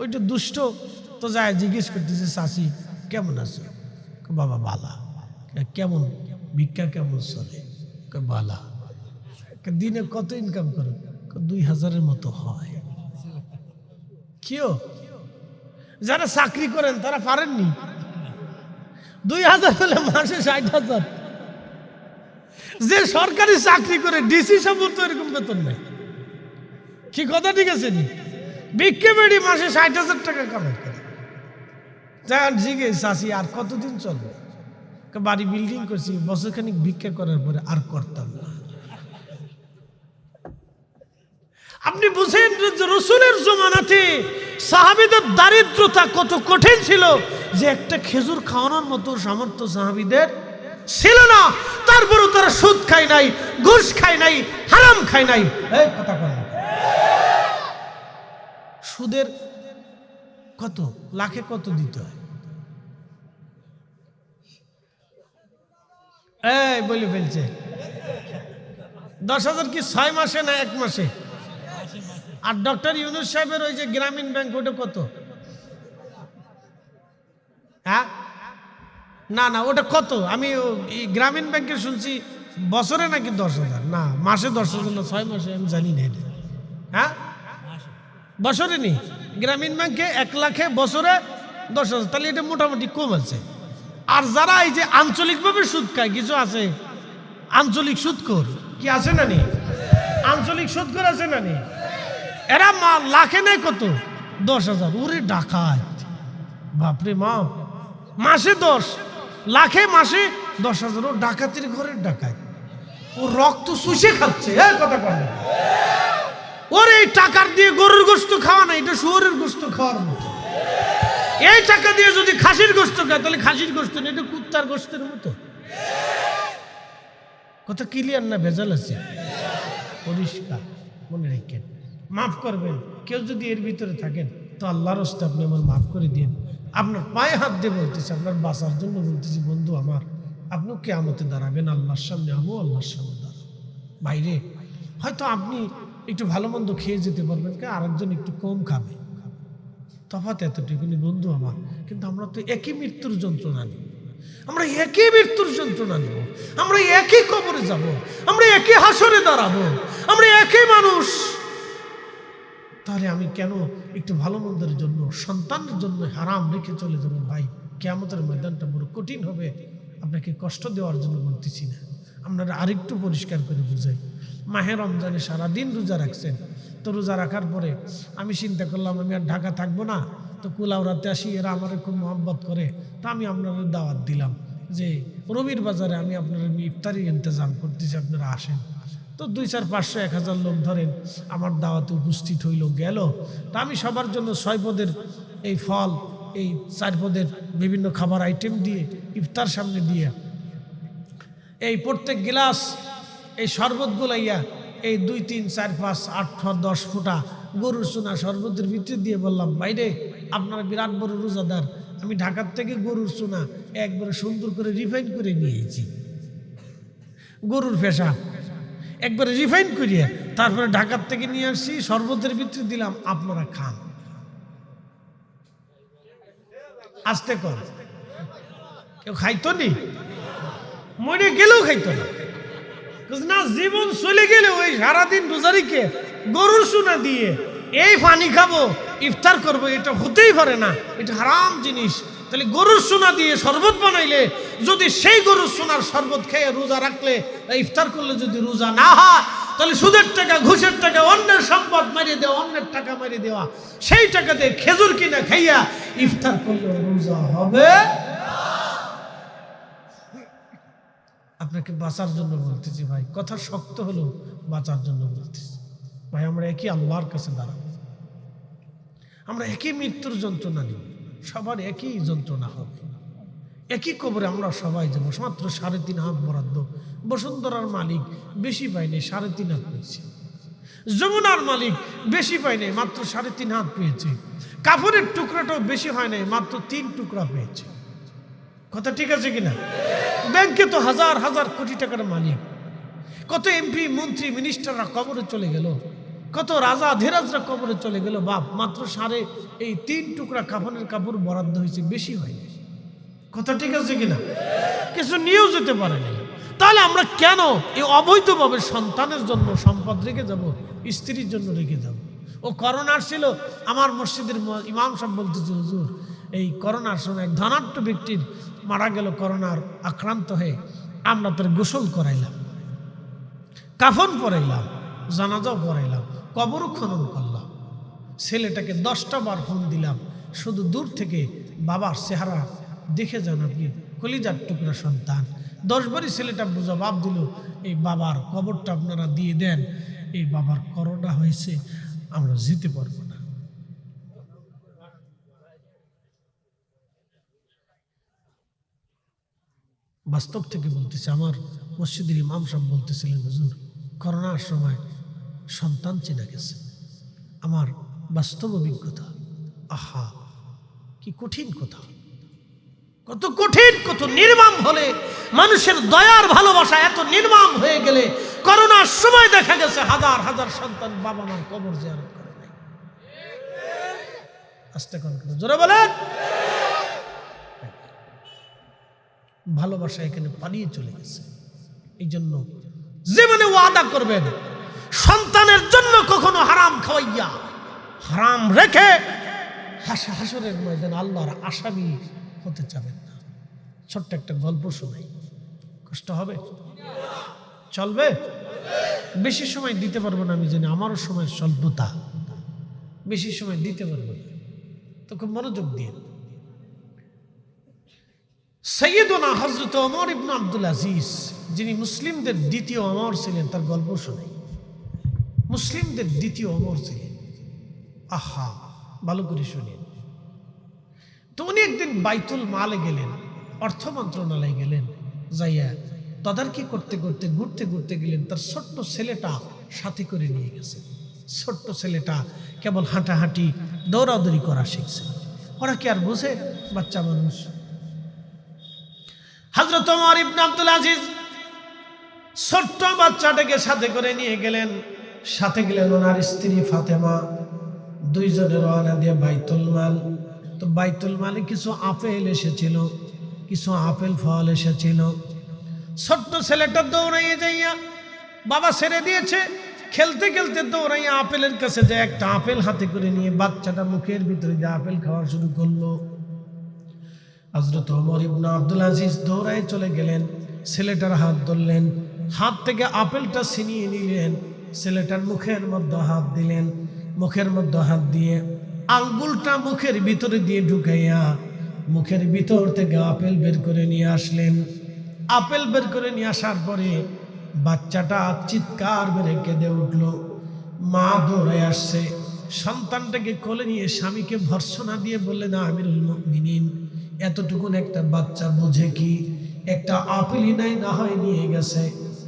ওইটা দুষ্ট, তো যায় জিজ্ঞেস করতেছে, চাচি কেমন আছো? বাবা বালা। কেমন ভিক্ষা কেমন চলে? বালা। দিনে কত ইনকাম করো? 2000-এর মতো হয়। কিও যারা চাকরি করেন তারা পারেননি? 2000 হলে মাসে 60,000। যে সরকারি চাকরি করে ডিসি সাহেব তো এরকম বেতন নাই। কি কথা ঠিক আছে নি? ভিক্ষে বেড়ি মাসে 60,000 টাকা কামাই করে। যান জিজ্ঞেস, চাষি আর কতদিন চলবে? বাড়ি বিল্ডিং করছি, বছরখানিক ভিক্ষা করার পরে আর করতাম না। আপনি বুঝেন রসুলের জমানাতে সাহাবীদের দারিদ্রতা কত কঠিন ছিল, যে একটা খেজুর খাওয়ানোর মতো সামর্থ্য সাহাবীদের ছিল না। তারপরেও তারা সুদ খায় নাই, ঘুষ খায় নাই, হারাম খায় নাই। এই কথা বলেন, সুদের কত লাখে কত দিতে হয়? এই বলে ফেলছে 10,000 কি 6 মাসে না 1 মাসে? আর ডক্টর ইউনূস সাহেবের ওই যে গ্রামীণ ব্যাংক, ওটা কত? হ্যাঁ না না, ওটা কত? আমি গ্রামীণ ব্যাংকে শুনছি বছরে নাকি 10,000, না মাসে 10,000 না 6 মাসে, আমি জানি না এটা। হ্যাঁ বছরে নি গ্রামীণ ব্যাংকে 1 লাখে বছরে 10,000, তাহলে এটা মোটামুটি কম আছে। আর যারা এই যে আঞ্চলিকভাবে সুদ খায়, কিছু আছে আঞ্চলিক সুদখোর, কি আছে না নি? আঞ্চলিক সুদখোর আছে না নি? এরা লাখে নেয় কত? 10,000। ওরে ডাকাত, বাপরে মা, মাসে 10 লাখে মাসে 10,000। ও ডাকাতের ঘরের ডাকাত, ও রক্ত শুষে খাচ্ছে। কথা বলে, ওর এই টাকার দিয়ে গরুর গোস্ত খাওয়া না, এটা শুয়োরের গোস্ত খাওয়ার মতো। এই টাকা দিয়ে যদি খাসির গোস্ত খায়, তাহলে খাসির গোস্ত না, এটা কুত্তার গোস্তের মতো। কথা ক্লিয়ার না? ভেজাল আছে? পরিষ্কার মনে রেখেন, মাফ করবেন। কেউ যদি এর ভিতরে থাকেন তো আল্লাহর রাস্তে আপনি আমার মাফ করে দিন। আপনার পায়ে হাত দিয়ে বলতেছি, আপনার বাঁচার জন্য বলতেছি, বন্ধু আমার, আপনিও কিয়ামতে দাঁড়াবেন আল্লাহর সামনে, আমিও আল্লাহর সামনে দাঁড়াবো। বাইরে হয়তো আপনি একটু ভালো মন্দ খেয়ে যেতে পারবেন, আরেকজন একটু কম খাবে, তফাৎ এতটুকুনি বন্ধু আমার। কিন্তু আমরা তো একই মৃত্যুর যন্ত্রণা নিব, আমরা একই মৃত্যুর যন্ত্রণা নিব, আমরা একই কবরে যাব, আমরা একই হাসরে দাঁড়াবো, আমরা একই মানুষ। তাহলে আমি কেন একটু ভালো মন্দের জন্য, সন্তানের জন্য হারাম রেখে চলে যাবো? ভাই, কিয়ামতের ময়দানটা বড় কঠিন হবে। আপনাকে কষ্ট দেওয়ার জন্য বলতেছি না, আপনারা আরেকটু পরিষ্কার করে বুঝাই। মাহে রমজানে সারাদিন রোজা রাখছেন, তো রোজা রাখার পরে আমি চিন্তা করলাম আমি আর ঢাকা থাকবো না, তো কুলাউড়াতে আসি, এরা আমার খুব মহব্বত করে, তা আমি আপনাদের দাওয়াত দিলাম যে রবির বাজারে আমি আপনারা ইফতারির ইন্তজাম করতেছি, আপনারা আসেন। তো 200, 500, 1000 লোক ধরেন আমার দাওয়াতে উপস্থিত হইল, গেল। তা আমি সবার জন্য 6 পদের এই ফল, এই 4 পদের বিভিন্ন খাবার আইটেম দিয়ে ইফতার সামনে দিয়ে, এই প্রত্যেক গিলাস এই শরবত গুলাইয়া এই 2, 3, 4, 5, 8, 10 ফুটা গরুর চুনা শরবতের ভিতরে দিয়ে বললাম, বাইরে আপনারা বিরাট বড় রোজাদার, আমি ঢাকার থেকে গরুর চুনা একবারে সুন্দর করে রিফাইন করে নিয়েছি, গরুর ফেসা একবারে রিফাইন করিয়ে তারপরে ঢাকার থেকে নিয়ে আসছি, শরবতের ভিতরে দিলাম, আপনারা খান। আস্তে কর, কেউ খাইতো নি, মরে গেলেও খাইতো না, না জীবন চলে গেলে ওই সারাদিন রোজারিকে গরুর চুনা দিয়ে এই পানি খাবো, ইফতার করবো, এটা হতেই পারে না, এটা হারাম জিনিস। তাহলে গরুর চুনা দিয়ে শরবত বানাইলে, যদি সেই গরুর চুনার শরবত খেয়ে রোজা রাখলে, ইফতার করলে যদি রোজা না হয়, তাহলে সুদের টাকা, ঘুষের টাকা, অন্যের সম্পদ মারিয়ে দেওয়া, অন্যের টাকা মারিয়ে দেওয়া, সেই টাকা দিয়ে খেজুর কিনা খাইয়া ইফতার করলে রোজা হবে। আপনাকে বাঁচার জন্য বলতেছি ভাই, কথা শক্ত হলো, বাঁচার জন্য বলতেছি ভাই। আমরা একই আল্লাহর কাছে দাঁড়াবো, আমরা একই মৃত্যুর যন্ত্রণা নিব, সবার একই যন্ত্রণা হবে, একই কবরে আমরা সবাই যাবো। মাত্র 3.5 হাত বরাদ্দ। বসুন্ধরার মালিক বেশি পায়নি, 3.5 হাত পেয়েছে। যমুনার মালিক বেশি পায়নি, মাত্র 3.5 হাত পেয়েছে। কাপড়ের টুকরাটাও বেশি হয় নাই, মাত্র 3 টুকরা পেয়েছে। কথা ঠিক আছে কিনা? ব্যাংকে তো হাজার হাজার কোটি টাকার মালিক। কত এমপি মন্ত্রী মিনিস্টাররা কবরে চলে গেল, কত রাজা ধীরাজরা কবরে চলে গেল। বাপ, মাত্র 3 টুকরা কাফনের কাপড় বরাদ্দ হয়েছে, বেশি হয়নি। কথা ঠিক আছে কিনা? কিছু নিয়েও যেতে পারে নাই। তাহলে আমরা কেন এই অবৈধভাবে সন্তানের জন্য সম্পদ রেখে যাব, স্ত্রীর জন্য রেখে যাব? ও করোনা আসছিল, আমার মসজিদের ইমাম সাহেব বলতেছে, হুজুর এই করোনার সময় এক ধনাঢ্য ব্যক্তির মারা গেল করোনার আক্রান্ত হয়ে, আমরা তার গোসল করাইলাম, কাফন পরাইলাম, জানাজাও পরাইলাম, কবরও খনন করলাম। ছেলেটাকে 10টা বার ফোন দিলাম, শুধু দূর থেকে বাবার চেহারা দেখে যান আপনি, কলিজার টুকরা সন্তান। 10 বারই ছেলেটা জবাব দিল, এই বাবার কবরটা আপনারা দিয়ে দেন, এই বাবার করোনা হয়েছে, আমরা যেতে পারবো না। বাস্তব থেকে বলতেছে, আমার মসজিদের ইমাম সাহেব বলতেছিলেন, হুজুর করোনার সময় সন্তান চেনা গেছে। আমার বাস্তব অভিজ্ঞতা। আহা, কি কঠিন কথা, কত কঠিন, কত নির্মম হলে মানুষের দয়ার ভালোবাসা এত নির্মম হয়ে গেলে করোনার সময় দেখা গেছে হাজার হাজার সন্তান বাবা মার কবর জিয়ারত করে নাই। আস্তে কোন জোরে বলেন। ভালোবাসা এখানে পালিয়ে চলে গেছে। এই জন্য জীবনে ওয়াদা করবেন, সন্তানের জন্য কখনো হারাম খাওয়াইয়া, হারাম রেখে হাসরের ময়দানে আল্লাহর আসামি হতে চাবেন না। ছোট্ট একটা গল্প শোনাই, কষ্ট হবে? চলবে? বেশি সময় দিতে পারবো না, আমি জানি আমারও সময় স্বল্পতা, বেশি সময় দিতে পারবো না, তো খুব মনোযোগ দিয়ে। সৈয়দনা হযরত ওমর ইবনে আব্দুল আজিজ, যিনি মুসলিমদের দ্বিতীয় ওমর ছিলেন, তার গল্প শোনাই। মুসলিমদের দ্বিতীয় ওমর ছিলেন। আহা, ভালো করে শুনেন। তো উনি একদিন বাইতুল মালে গেলেন, অর্থ মন্ত্রণালয়ে গেলেন, যাইয়া তদারকি করতে করতে ঘুরতে ঘুরতে গেলেন, তার ছোট্ট ছেলেটা সাথে করে নিয়ে গেছে। ছোট্ট ছেলেটা কেবল হাঁটাহাঁটি দৌড়াদৌড়ি করা শিখছে। ওরা কি আর বোঝে? বাচ্চা মানুষ। হযরত ওমর ইবনে আব্দুল আজিজ ছোট্ট বাচ্চাটাকে সাথে করে নিয়ে গেলেন। সাথে গেলেন ওনার স্ত্রী ফাতেমা। দুইজনের রওনা দিয়ে বাইতুল মাল। তো বাইতুল মালে কিছু আপেল এসেছিল, কিছু আপেল ফল এসেছিল। ছোট্ট ছেলেটা দৌড়াইয়ে যাইয়া, বাবা ছেড়ে দিয়েছে, খেলতে খেলতে দৌড়াইয়া আপেলের কাছে যায়, একটা আপেল হাতে করে নিয়ে বাচ্চাটা মুখের ভিতরে দিয়ে আপেল খাওয়া শুরু করলো। হযরত ওমর ইবনে আব্দুল আজিজ দৌড়ায় চলে গেলেন, ছেলেটার হাত ধরলেন, হাত থেকে আপেলটা ছিনিয়ে নিলেন, ছেলেটার মুখের মধ্যে হাত দিলেন, মুখের মধ্যে হাত দিয়ে আঙ্গুলটা মুখের ভিতরে দিয়ে ঢুকাইয়া মুখের ভিতর থেকে আপেল বের করে নিয়ে আসলেন। আপেল বের করে নিয়ে আসার পরে বাচ্চাটা চিৎকার মেরে কেঁদে উঠল। মা দৌড়ে আসছে, সন্তানটাকে কোলে নিয়ে স্বামীকে ভর্ৎসনা দিয়ে বললেন, আমিরুল মুমিনিন, এতটুকুন একটা বাচ্চা বুঝে কি? একটা আপেলই নাই, না হয় নিয়ে গেছে,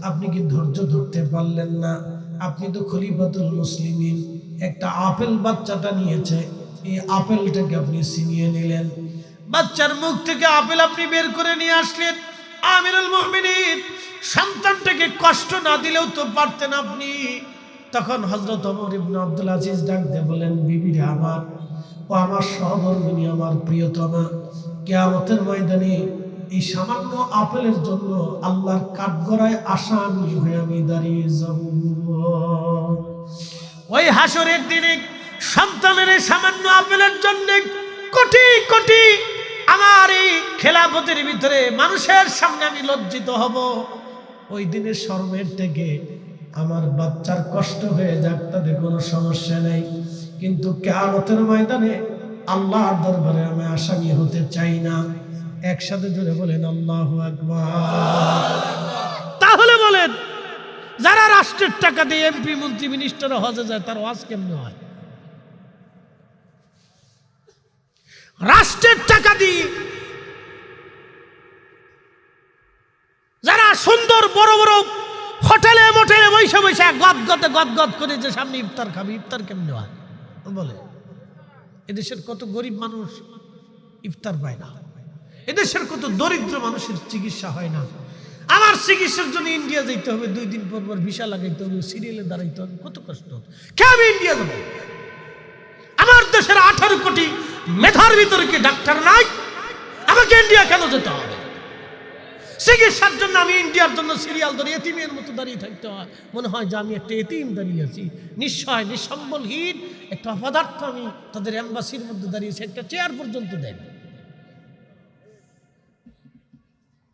আপনি কি ধৈর্য ধরতে পারলেন না? আপনি তো খলিফাতুল মুসলিমিন, একটা আপেল বাচ্চাটা নিয়েছে, এই আপেলটাকে আপনি ছিনিয়ে নিলেন, বাচ্চার মুখ থেকে আপেল আপনি বের করে নিয়ে আসলেন। আমিরুল মুমিনিন, সন্তানটাকে কষ্ট না দিলেও তো পারতেন আপনি। তখন হযরত ওমর ইবনে আব্দুল আজিজ ডাক দিয়ে বলেন, বিবিরে আমার, ও আমার সহধর্মিনী, আমার প্রিয়তমা, কিয়ামতের ময়দানে এই সামান্য আপেলের জন্য আল্লাহর কাঠগড়ায় আসামি হয়ে আমি দাঁড়িয়ে যাব। ওই হাসরের দিনে সন্তানের এই সামান্য আপেলের জন্য কোটি কোটি আমার এই খেলাফতের ভিতরে মানুষের সামনে আমি লজ্জিত হব। ওই দিনের শরমের থেকে আমার বাচ্চার কষ্ট হয়ে যাক, তাদের কোনো সমস্যা নেই, কিন্তু কিয়ামতের ময়দানে আল্লাহর দরবারে আমি আসামি হতে চাই না। একসাথে জোরে বলেন আল্লাহু আকবার। রাষ্ট্রের টাকা দিয়ে এমপি মন্ত্রী মিনিস্টার হজে যায়, তার ওয়াজ কেমনে হয়? রাষ্ট্রের টাকা দিয়ে যারা সুন্দর বড় বড় হোটেলে মোটেলে বৈশা বৈশা গদ করে যে সামনে ইফতার খাবে, ইফতার কেমনে হয় বলে? এদেশের কত গরিব মানুষ ইফতার পায় না, এদেশের কত দরিদ্র মানুষের চিকিৎসা হয় না। আমার চিকিৎসার জন্য ইন্ডিয়া যেতে হবে, 2 দিন পর পর ভিসা লাগাইতে হবে, সিরিয়ালে দাঁড়াইতে হবে, কত কষ্ট। কে আমি ইন্ডিয়া যাবো? আমার দেশের 18 কোটি মেধার ভিতরে কি ডাক্তার নাই? আমাকে ইন্ডিয়া কেন যেতে হবে? চিকিৎসার জন্য আমি ইন্ডিয়ার জন্য সিরিয়াল ধরে এতিমের মতো দাঁড়িয়ে থাকতে হয়, মনে হয় যে আমি একটা এতিম দাঁড়িয়ে আছি, নিঃসহায় নিঃসম্বলহীন একটা অপদার্থ। আমি তাদের এম্বাসির মধ্যে দাঁড়িয়েছি, একটা চেয়ার পর্যন্ত দেন,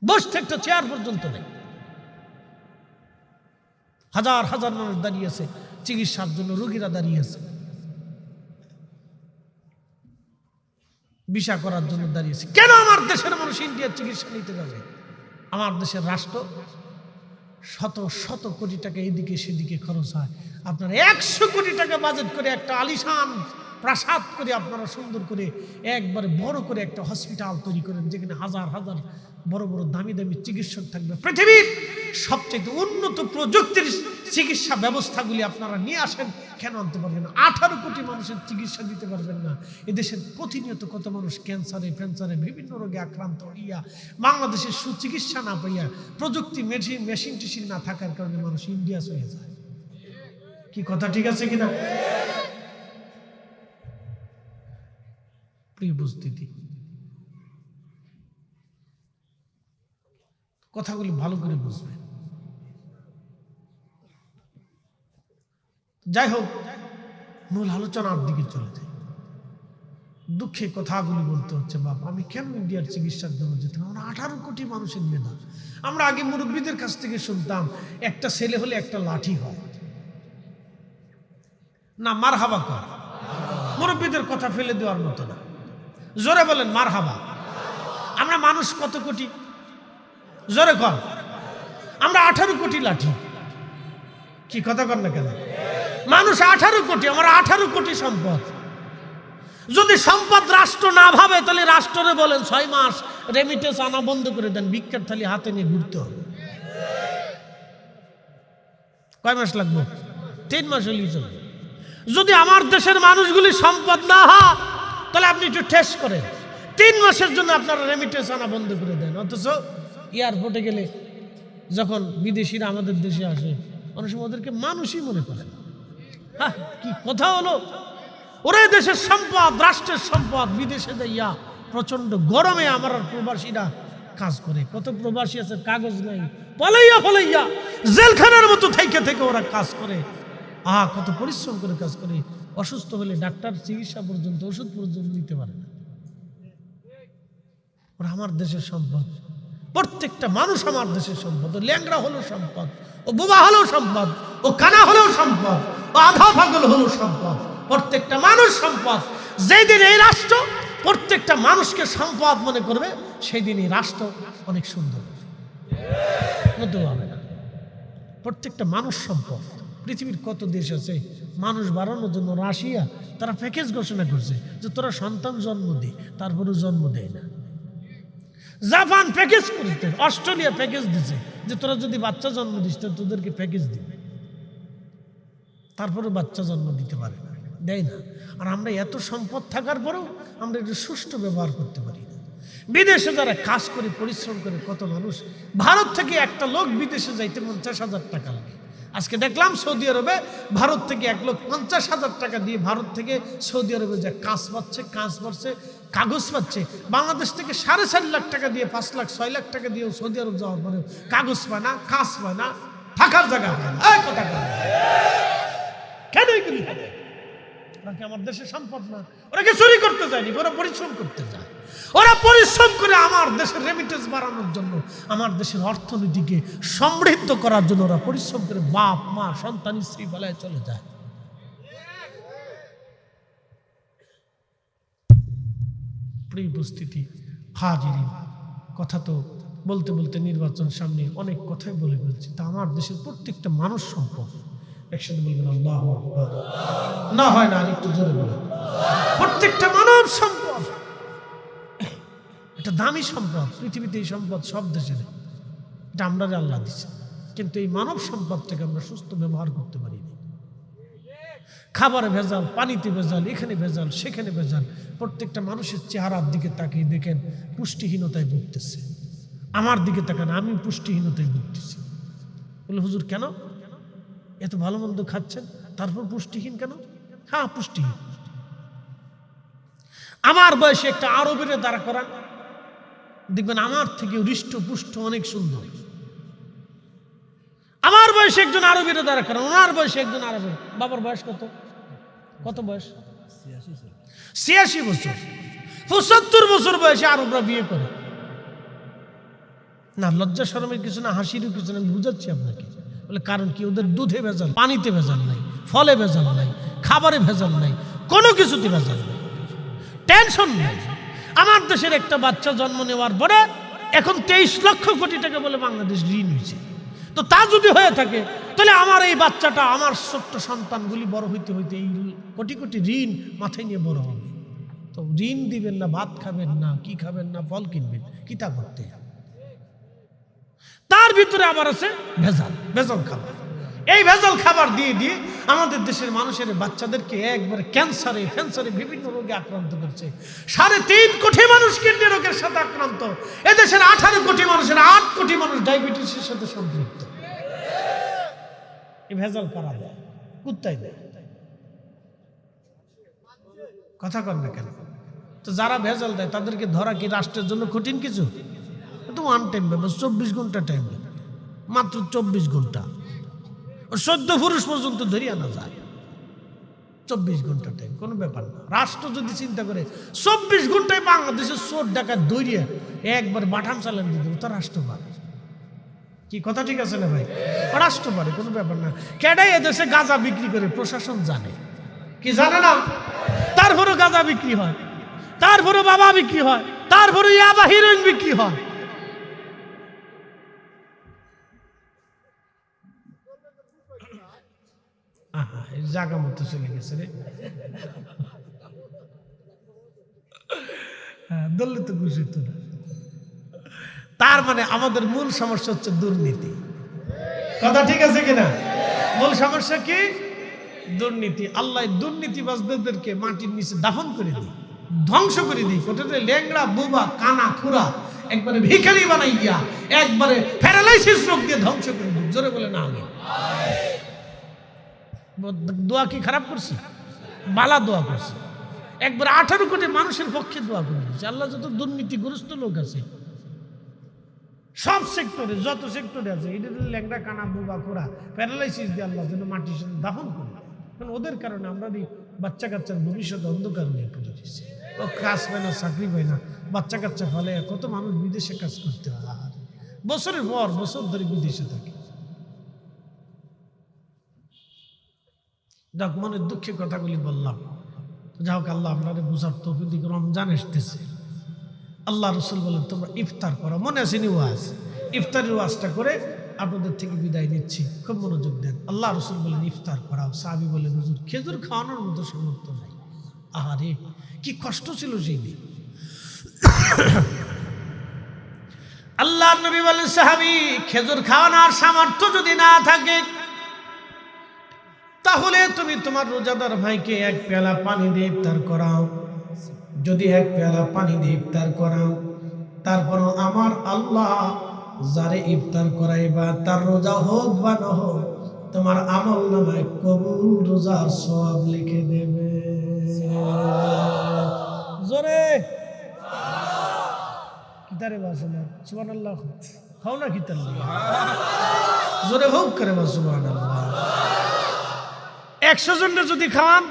বসতে একটা চেয়ার পর্যন্ত নেই। হাজার হাজার মানুষ দাঁড়িয়ে আছে চিকিৎসার জন্য, রোগীরা দাঁড়িয়ে আছে ভিসা করার জন্য দাঁড়িয়েছে। কেন আমার দেশের মানুষ ইন্ডিয়ার চিকিৎসা নিতে যাবে? আমার দেশের রাষ্ট্র শত শত কোটি টাকা এদিকে সেদিকে খরচ হয়। আপনারা 100 কোটি টাকা বাজেট করে একটা আলিশান প্রাসাদ করে আপনারা সুন্দর করে একবারে বড় করে একটা হসপিটাল তৈরি করেন, যেখানে হাজার হাজার বড় বড় দামি দামি চিকিৎসক থাকবে। পৃথিবীর সবচেয়ে উন্নত প্রযুক্তির চিকিৎসা ব্যবস্থাগুলি আপনারা নিয়ে আসেন, কেন আনতে পারবেন না? 18 কোটি মানুষের চিকিৎসা দিতে পারবেন না? এদেশের প্রতিনিয়ত কত মানুষ ক্যান্সারে ফ্যান্সারে বিভিন্ন রোগে আক্রান্ত হইয়া বাংলাদেশের সুচিকিৎসা না পাইয়া, প্রযুক্তি মেশিন টেশিন না থাকার কারণে মানুষ ইন্ডিয়া চলে যায়। কি কথা ঠিক আছে কিনা? প্রিয় উপস্থিতি, কথাগুলি ভালো করে বুঝবেন। যাই হোক, মূল আলোচনার দিকে চলে যাই। দুঃখে কথাগুলি বলতে হচ্ছে, বাপ আমি কেন ইন্ডিয়ার চিকিৎসার জন্য যেতাম? আমরা 18 কোটি মানুষের মেধা। আমরা আগে মুরব্বীদের কাছ থেকে শুনতাম একটা ছেলে হলে একটা লাঠি হয় না, মারহাবা কর। মুরব্বীদের কথা ফেলে দেওয়ার মতো না, জোরে বলেন মারহাবা। আমরা মানুষ কত কোটি? জোরে কর। আমরা 18 কোটি লাঠি। কি কথা কর না কেন? মানুষ 18 কোটি, আমরা 18 কোটি সম্পদ। যদি সম্পদ রাষ্ট্র না ভাবে, তাহলে রাষ্ট্রে বলেন 6 মাস রেমিটেন্স আনা বন্ধ করে দেন, ভিক্ষার থালি হাতে নিয়ে ঘুরতে হবে। কয় মাস লাগবে? 3 মাস হলেই চলবে। যদি আমার দেশের মানুষগুলি সম্পদ না হয়, তাহলে আপনি একটু টেস্ট করেন, 3 মাসের জন্য আপনারা রেমিটেন্স আনা বন্ধ করে দেন। অথচ এয়ারপোর্টে গেলে যখন বিদেশিরা আমাদের দেশে আসে, অনেক সময় ওদেরকে মানুষই মনে করে না। হ্যাঁ, কি কথা হলো? ওরা দেশের সম্পদ, রাষ্ট্রের সম্পদ, বিদেশে যাইয়া প্রচন্ড গরমে আমার প্রবাসীরা কাজ করে। কত প্রবাসী আছে কাগজ নাই, পালাইয়া পালাইয়া জেলখানার মতো থেকে থেকে ওরা কাজ করে। কত পরিশ্রম করে কাজ করে। অসুস্থ হলে ডাক্তার চিকিৎসা পর্যন্ত, ওষুধ পর্যন্ত নিতে পারে না। ওরা আমার দেশের সম্পদ। প্রত্যেকটা মানুষ আমার দেশের সম্পদ। ও ল্যাংড়া হলেও সম্পদ, ও বোবা হলেও সম্পদ, ও কানা হলেও সম্পদ, ও আধা পাগল হলেও সম্পদ। প্রত্যেকটা মানুষ সম্পদ। যেই দিন এই রাষ্ট্র প্রত্যেকটা মানুষকে সম্পদ মনে করবে, সেই দিন এই রাষ্ট্র অনেক সুন্দর হবে না। প্রত্যেকটা মানুষ সম্পদ। পৃথিবীর কত দেশ আছে মানুষ বাড়ানোর জন্য, রাশিয়া তারা প্যাকেজ ঘোষণা করছে যে তোরা সন্তান জন্ম দে, তারপরেও জন্ম দেয় না। জাপান প্যাকেজ করতে, অস্ট্রেলিয়া প্যাকেজ দিছে যে তোরা যদি বাচ্চা জন্ম দিস তো তোদেরকে প্যাকেজ দিবে, তারপরে বাচ্চা জন্ম দিতে পারে না, দেয় না। আর আমরা এত সম্পদ থাকার পরেও আমরা এটা সুষ্ঠু ব্যবহার করতে পারি না। বিদেশে যারা কাজ করে পরিশ্রম করে, কত মানুষ, ভারত থেকে একটা লোক বিদেশে যাইতে 50,000 টাকা লাগে। আজকে দেখলাম সৌদি আরবে ভারত থেকে 1,50,000 টাকা দিয়ে ভারত থেকে সৌদি আরবে যে কাজ পাচ্ছে, কাগজ পাচ্ছে। বাংলাদেশ থেকে 4.5 লাখ টাকা দিয়ে, 5 লাখ 6 লাখ টাকা দিয়েও সৌদি আরব যাওয়ার পরে কাগজ পায় না, কাজ পায় না, থাকার জায়গা পায় না। এই কথা কেন এগুলি হবে? ওরা কি আমার দেশের সম্পদ না? ওরা কি চুরি করতে যায়নি, ওরা পরিশ্রম করতে যায়। ওরা পরিশ্রম করে আমার দেশের রেমিটেন্স বাড়ানোর জন্য, আমার দেশের অর্থনীতিকে সমৃদ্ধ করার জন্য ওরা পরিশ্রম করে বাপ মা সন্তান স্ত্রী বেলায় চলে যায়। প্রিয় উপস্থিতি, হাজিরিন, কথা তো বলতে বলতে নির্বাচন সামনে অনেক কথাই বলে ফেলছি। তা আমার দেশের প্রত্যেকটা মানুষ সম্পদ, একসাথে বলবেন আল্লাহু আকবার। না হয় না, আর একটু জোরে বলুন। প্রত্যেকটা মানব সম্পদ এটা দামি সম্পদ। পৃথিবীতে এই সম্পদ সব দেশে নেই, এটা আমরা আল্লাহ দিচ্ছে। কিন্তু এই মানব সম্পদটাকে আমরা সুস্থ ব্যবহার করতে পারি না। খাবারে ভেজাল, পানিতে ভেজাল, এখানে ভেজাল, সেখানে ভেজাল। প্রত্যেকটা মানুষের চেহারার দিকে তাকিয়ে দেখেন পুষ্টিহীনতায় ভুগতেছে। আমার দিকে তাকান, আমি পুষ্টিহীনতায় ভুগতেছি। বলে হুজুর কেন এত ভালো মন্দ খাচ্ছেন, তারপর পুষ্টিহীন কেন? হ্যাঁ পুষ্টিহীন। আমার বয়সে একটা আরবের দাঁড়া করান, দেখবেন আমার থেকে হৃষ্ট পুষ্ট অনেক সুন্দর। আমার বয়সে একজন আরবের দাঁড়া করান, ওনার বয়সে একজন আরবের। বাবার বয়স কত? কত বয়স? 86 বছর। 75 বছর বয়সে আরবরা বিয়ে করে না। লজ্জা শরমের কিছু না, হাসিরও কিছু না, আমি বুঝাচ্ছি আপনাকে। বলে কারণ কি? ওদের দুধে ভেজাল, পানিতে ভেজাল নাই, ফলে ভেজাল নাই, খাবারে ভেজাল নাই, কোনো কিছুতে ভেজাল নাই, টেনশন নাই। আমার দেশের একটা বাচ্চা জন্ম নেওয়ার পরে এখন 23 লক্ষ কোটি টাকা বলে বাংলাদেশ ঋণ হয়েছে। তো তা যদি হয়ে থাকে, তাহলে আমার এই বাচ্চাটা, আমার ছোট্ট সন্তানগুলি বড় হইতে হইতে এই কোটি কোটি ঋণ মাথায় নিয়ে বড় হবে। তো ঋণ দিবেন না, ভাত খাবেন না, কি খাবেন না, ফল কিনবেন, কি তা করতে? তার ভিতরে আবার আছে ভেজাল, ভেজাল খাবার। এই ভেজাল খাবার দিয়ে দিয়ে আমাদের দেশের মানুষের বাচ্চাদেরকে একবারে ক্যান্সারে, ফ্যান্সারে, বিভিন্ন রোগে আক্রান্ত করছে। 3.5 কোটি মানুষ কিডনি রোগের সাথে আক্রান্ত। এদেশের 18 কোটি মানুষের 8 কোটি মানুষ ডায়াবেটিসের সাথে সম্পৃক্ত। এই ভেজাল কারা দেয়? কুত্তাই দেয়। কথা কর না কেন? তো যারা ভেজাল দেয় তাদেরকে ধরা কি রাষ্ট্রের জন্য কঠিন কিছু? তো ওয়ান টাইম ব্যাপার, 24 ঘন্টা টাইম, মাত্র 24 ঘন্টা। 14 পুরুষ পর্যন্ত ধরিয়ে আনা যায়, 24 ঘন্টা টাইম, কোনো ব্যাপার না। রাষ্ট্র যদি চিন্তা করে 24 ঘন্টায় বাংলাদেশের চোর ডাকাত ধরিয়ে একবার বাটাম চালান দিয়ে দেবো, তো রাষ্ট্র পারে। কি কথা ঠিক আছে না ভাই? রাষ্ট্র পারে, কোনো ব্যাপার না। কেডাই এদেশে গাঁজা বিক্রি করে প্রশাসন জানে কি জানে না? তারপরও গাঁজা বিক্রি হয়, তারপরও বাবা বিক্রি হয়, তারপরও ইয়াবা হিরোইন বিক্রি হয়। জায়গা মতো চলে গেছে রে, দললে তো খুশি তো না। তার মানে আমাদের মূল সমস্যা হচ্ছে দুর্নীতি। কথা ঠিক আছে কিনা? মূল সমস্যা কি? দুর্নীতি। আল্লাহ দুর্নীতিবাজদেরকে মাটির নিচে দাফন করে দিই, ধ্বংস করে দিই। কোথায় ল্যাংড়া, বুবা, কানা, খুরা একবারে ভিখারি বানাই দিয়া, একবারে প্যারালাইসিস রোগ দিয়ে ধ্বংস করে দিই। জোরে বলে না আমি দোয়া কি খারাপ করছি? বালা দোয়া করছি। একবার 18 কোটি মানুষের পক্ষে দোয়া করে দিচ্ছে। আল্লাহ যত দুর্নীতিগ্রস্ত লোক আছে সব সেক্টরে, যত সেক্টরে আছে, এটা ল্যাংড়া, কানা, বুবা, খোরা, প্যারালাইসিস দিয়ে আল্লাহ যেন মাটির সাথে দাফন করে। কারণ ওদের কারণে আমরা বাচ্চা কাচ্চার ভবিষ্যৎ অন্ধকার হয়ে পড়ে দিচ্ছি। ও কাজ পায় না, চাকরি পায় না, বাচ্চা কাচ্চা ফলে কত মানুষ বিদেশে কাজ করতে হয়, বছরের পর বছর ধরে বিদেশে থাকে। যাক, মনের দুঃখে কথাগুলি বললাম। যাই হোক, আল্লাহ আপনাদের বুঝার তৌফিক দিক। রমজান আসতেছে, আল্লাহ রসুল বলেন তোমরা ইফতার করো। মনে আছে নি ওয়াজ? ইফতারের ওয়াজটা করে আপনাদের থেকে বিদায় নিচ্ছি, খুব মনোযোগ দেন। আল্লাহ রসুল বলেন ইফতার করাও। সাহাবী বলেন হুজুর খেজুর খাওয়ানোর মতো সামর্থ্য নাই। আহারে কি কষ্ট ছিল সেই দিন। আল্লাহ নবী বলেন সাহাবী, খেজুর খাওয়ানোর সামর্থ্য যদি না থাকে তাহলে তুমি তোমার রোজাদার ভাইকে 1 পেয়ালা পানি দিয়ে ইফতার করাও। যদি 1 পেয়ালা পানি দিয়ে ইফতার করাও, তারপর আমার আল্লাহ যারে ইফতার করাইবা তার রোজা হোক বা না হোক, তোমার আমল নামায় কবুল রোজার সওয়াব লিখে দেবে। জোরে কিতারে বাসনা সুবহানাল্লাহ খাও না কিতার জোরে হোক করে বা সুবহানাল্লাহ। 100 জনের যদি খাওয়ান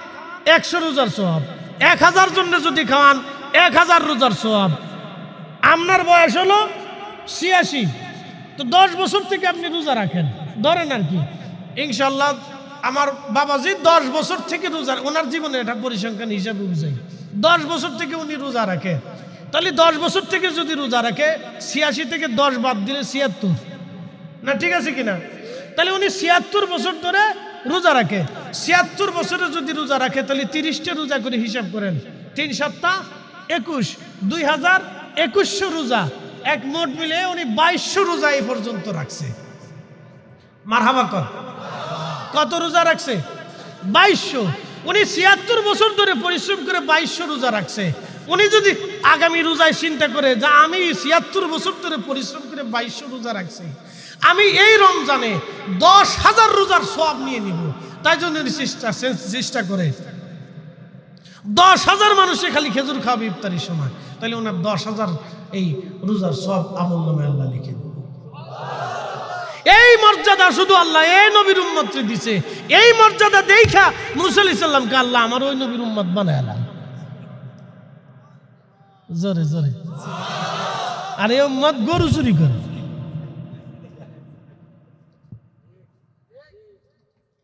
100 রোজার সওয়াব, 1000 জনের যদি খাওয়ান 1000 রোজার সওয়াব। আপনার বয়স হলো 86, তো 10 বছর থেকে আপনি রোজা রাখেন ধরেন আর কি। ইনশাল্লাহ আমার বাবাজি 10 বছর থেকে রোজা, ওনার জীবনে এটা পরিসংখ্যান হিসাবে বুঝাই, 10 বছর থেকে উনি রোজা রাখে। তাহলে 10 বছর থেকে যদি রোজা রাখে 86 থেকে 10 বাদ দিলে 76, না ঠিক আছে কিনা? তাহলে উনি 76 বছর ধরে রোজা রাখে। 76 বছরে যদি রোজা রাখে তাহলে 30টা রোজা করে হিসাব করেন, 3 সপ্তাহ 21, 2100 রোজা, এক মোট মিলে উনি 2200 রোজা এই পর্যন্ত রাখছে। মারহাবা কর। কত রোজা রাখছে? 2200। উনি 76 বছর ধরে পরিশ্রম করে 2200 রোজা রাখছে। উনি যদি আগামী রোজায় চিন্তা করে যে আমি 76 বছর ধরে পরিশ্রম করে 2200 রোজা রাখছি, আমি এই রমজানে 10,000 রোজার সওয়াব নিয়ে নিব, তাই জন্য চেষ্টা করে 10,000 মানুষে খালি খেজুর খাবে ইফতারির সময়, তাহলে ওনার 10,000 এই রোজার সওয়াব আমল নামে আল্লাহ লিখে দেবে। এই মর্যাদা শুধু আল্লাহ এই নবীর উম্মতকে দিছে। এই মর্যাদা দেখা মুসা আলাইহিস সালামকে আল্লাহ আমার ওই নবীর উম্মত বানাইলাম। জোরে জোরে। আর এই উম্মত গরু চুরি করে,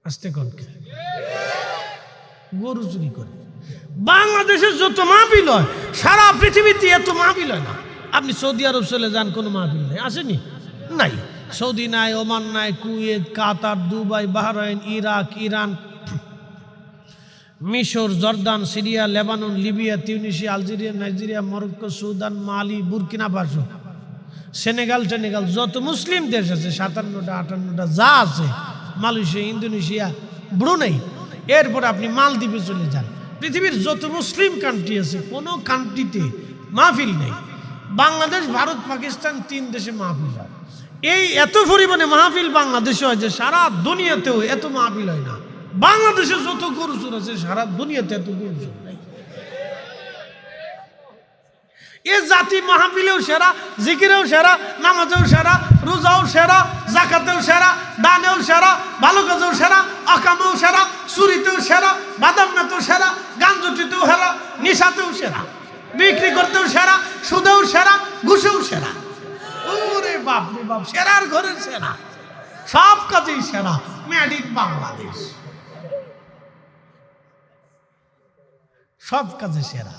আস্তে কনকে গরু চুরি করে। বাংলাদেশের যত মাহফিল হয় সারা পৃথিবীতে এত মাহফিল হয় না। আপনি সৌদি আরব চলে যান, কোনো মাহফিল নেই, আসেনি? নাই। সৌদি নাই, ওমান নাই, Kuwait, Qatar, Dubai, Bahrain, Iraq, Iran, মিশর, Jordan, Syria, Lebanon, Libya, Tunisia, Algeria, Nigeria, Morocco, Sudan, Mali, Burkina Faso, Senegal, যত মুসলিম দেশ আছে 57টা 58টা যা আছে, মালয়েশিয়া, ইন্দোনেশিয়া, ব্রুনেই, এরপরে আপনি মালদ্বীপে চলে যান। পৃথিবীর যত মুসলিম কান্ট্রি আছে কোনো কান্ট্রিতে মাহফিল নেই। বাংলাদেশ, ভারত, পাকিস্তান 3 দেশে মাহফিল হয়। এই এত পরিমাণে মাহফিল বাংলাদেশে হয় যে সারা দুনিয়াতেও এত মাহফিল হয় না। বাংলাদেশে যত গরু চোর আছে সারা দুনিয়াতে এত গরু চোর নাই। এ জাতি মাহফিলেও সেরা, জিকিরেও সেরা, নামাজেও সেরা, রোজাও সেরা, জাকাতেও সেরা, দানেও সেরা, ভালো কাজেও সেরা, আকামেও সেরা, চুরিতেও সেরা, বাদামনাতেও সেরা, গাঞ্জটিতেও সেরা, নিশাতেও সেরা, বিক্রি করতেও সেরা, সুদেও সেরা, ঘুষেও সেরা। ওরে বাপ রে বাপ, সেরার ঘরের সেরা, সব কাজেই সেরা, মেড ইন বাংলাদেশ, সব কাজে সেরা।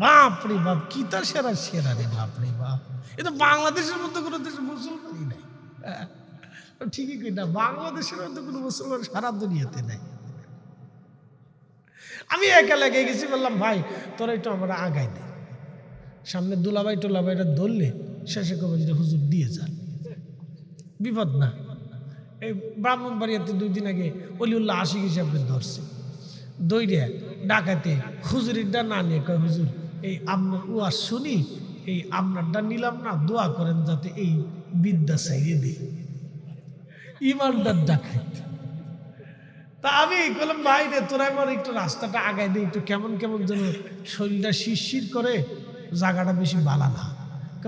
বাপ রে বাপ, কি তার সেরা সেরা রে বাপ রে বাপ। এটা বাংলাদেশের মধ্যে কোনো দেশে মুসলমানই নাই। ঠিকই কই না, বাংলাদেশের মধ্যে কোনো মুসলমান সারা দুনিয়াতে নাই। আমি একা লেগে গেছি, বললাম ভাই তোরা একটু আমরা আগাই দে, সামনে দুলাভাই টোলাভাইটা ধরলে শেষে কবে যে হুজুর দিয়ে যান, বিপদ না। এই ব্রাহ্মণবাড়িয়াতে 2 দিন আগে অলিউল্লাহ আশিক হিসাবে ধরছে, দৌড়ে ডাকাতে হুজুরিরটা না নিয়ে কয় হুজুর এই আপনার ওয়াজ শুনি, এই আপনারটা নিলাম না, দোয়া করেন যাতে এই বিদ্যা চাইয়ে দিই, ইমানদার ডাকাত। তা আমি বললাম ভাই রে তোরা আমার একটু রাস্তাটা আগাই দিই, একটু কেমন কেমন যেন শরীরটা শিরশির করে, জায়গাটা বেশি বালা না।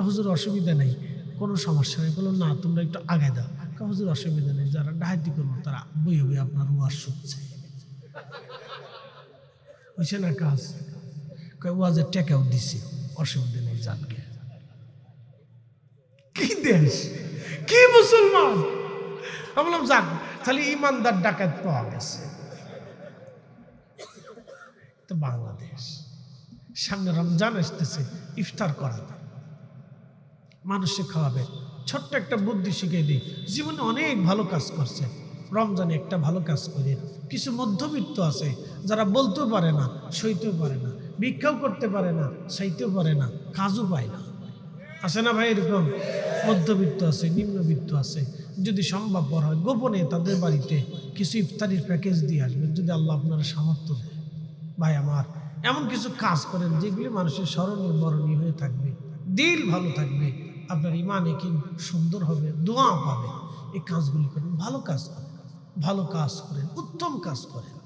হুজুর অসুবিধা নেই, কোনো সমস্যা নেই। বললাম না তোমরা একটু আগাই দাও। হুজুর অসুবিধা নেই, যারা ডাহাতি করবো তারা বই বই আপনার ওয়াজ শুনছে, হয়েছে না কাজ, ওয়াজের টেকাও দিছে, অসুবিধা নেই, জানকে। কি দেশ, কি মুসলমান! আমি বললাম যাক, তাহলে ইমানদার ডাকাত পাওয়া গেছে। তো বাংলাদেশ সামনে রমজান আসতেছে, ইফতার করাবে, মানুষে খাওয়াবে। ছোট্ট একটা বুদ্ধি শিখিয়ে দিই, জীবনে অনেক ভালো কাজ করছে, রমজানে একটা ভালো কাজ করে। কিছু মধ্যবিত্ত আছে যারা বলতেও পারে না, সইতেও পারে না, ভিক্ষাও করতে পারে না, সইতেও পারে না, কাজও পায় না, আছে না ভাই? এরকম মধ্যবিত্ত আছে, নিম্নবিত্ত আছে। যদি সম্ভবপর হয় গোপনে তাদের বাড়িতে কিছু ইফতারির প্যাকেজ দিয়ে আসবেন, যদি আল্লাহ আপনারা সামর্থ্য দেয়। ভাই আমার এমন কিছু কাজ করেন যেগুলি মানুষের স্মরণীয় বরণীয় হয়ে থাকবে, দিল ভালো থাকবে, আপনার ইমান একিন সুন্দর হবে, দোয়া পাবে। এই কাজগুলি করেন, ভালো কাজ করেন, ভালো কাজ করেন, উত্তম কাজ করেন।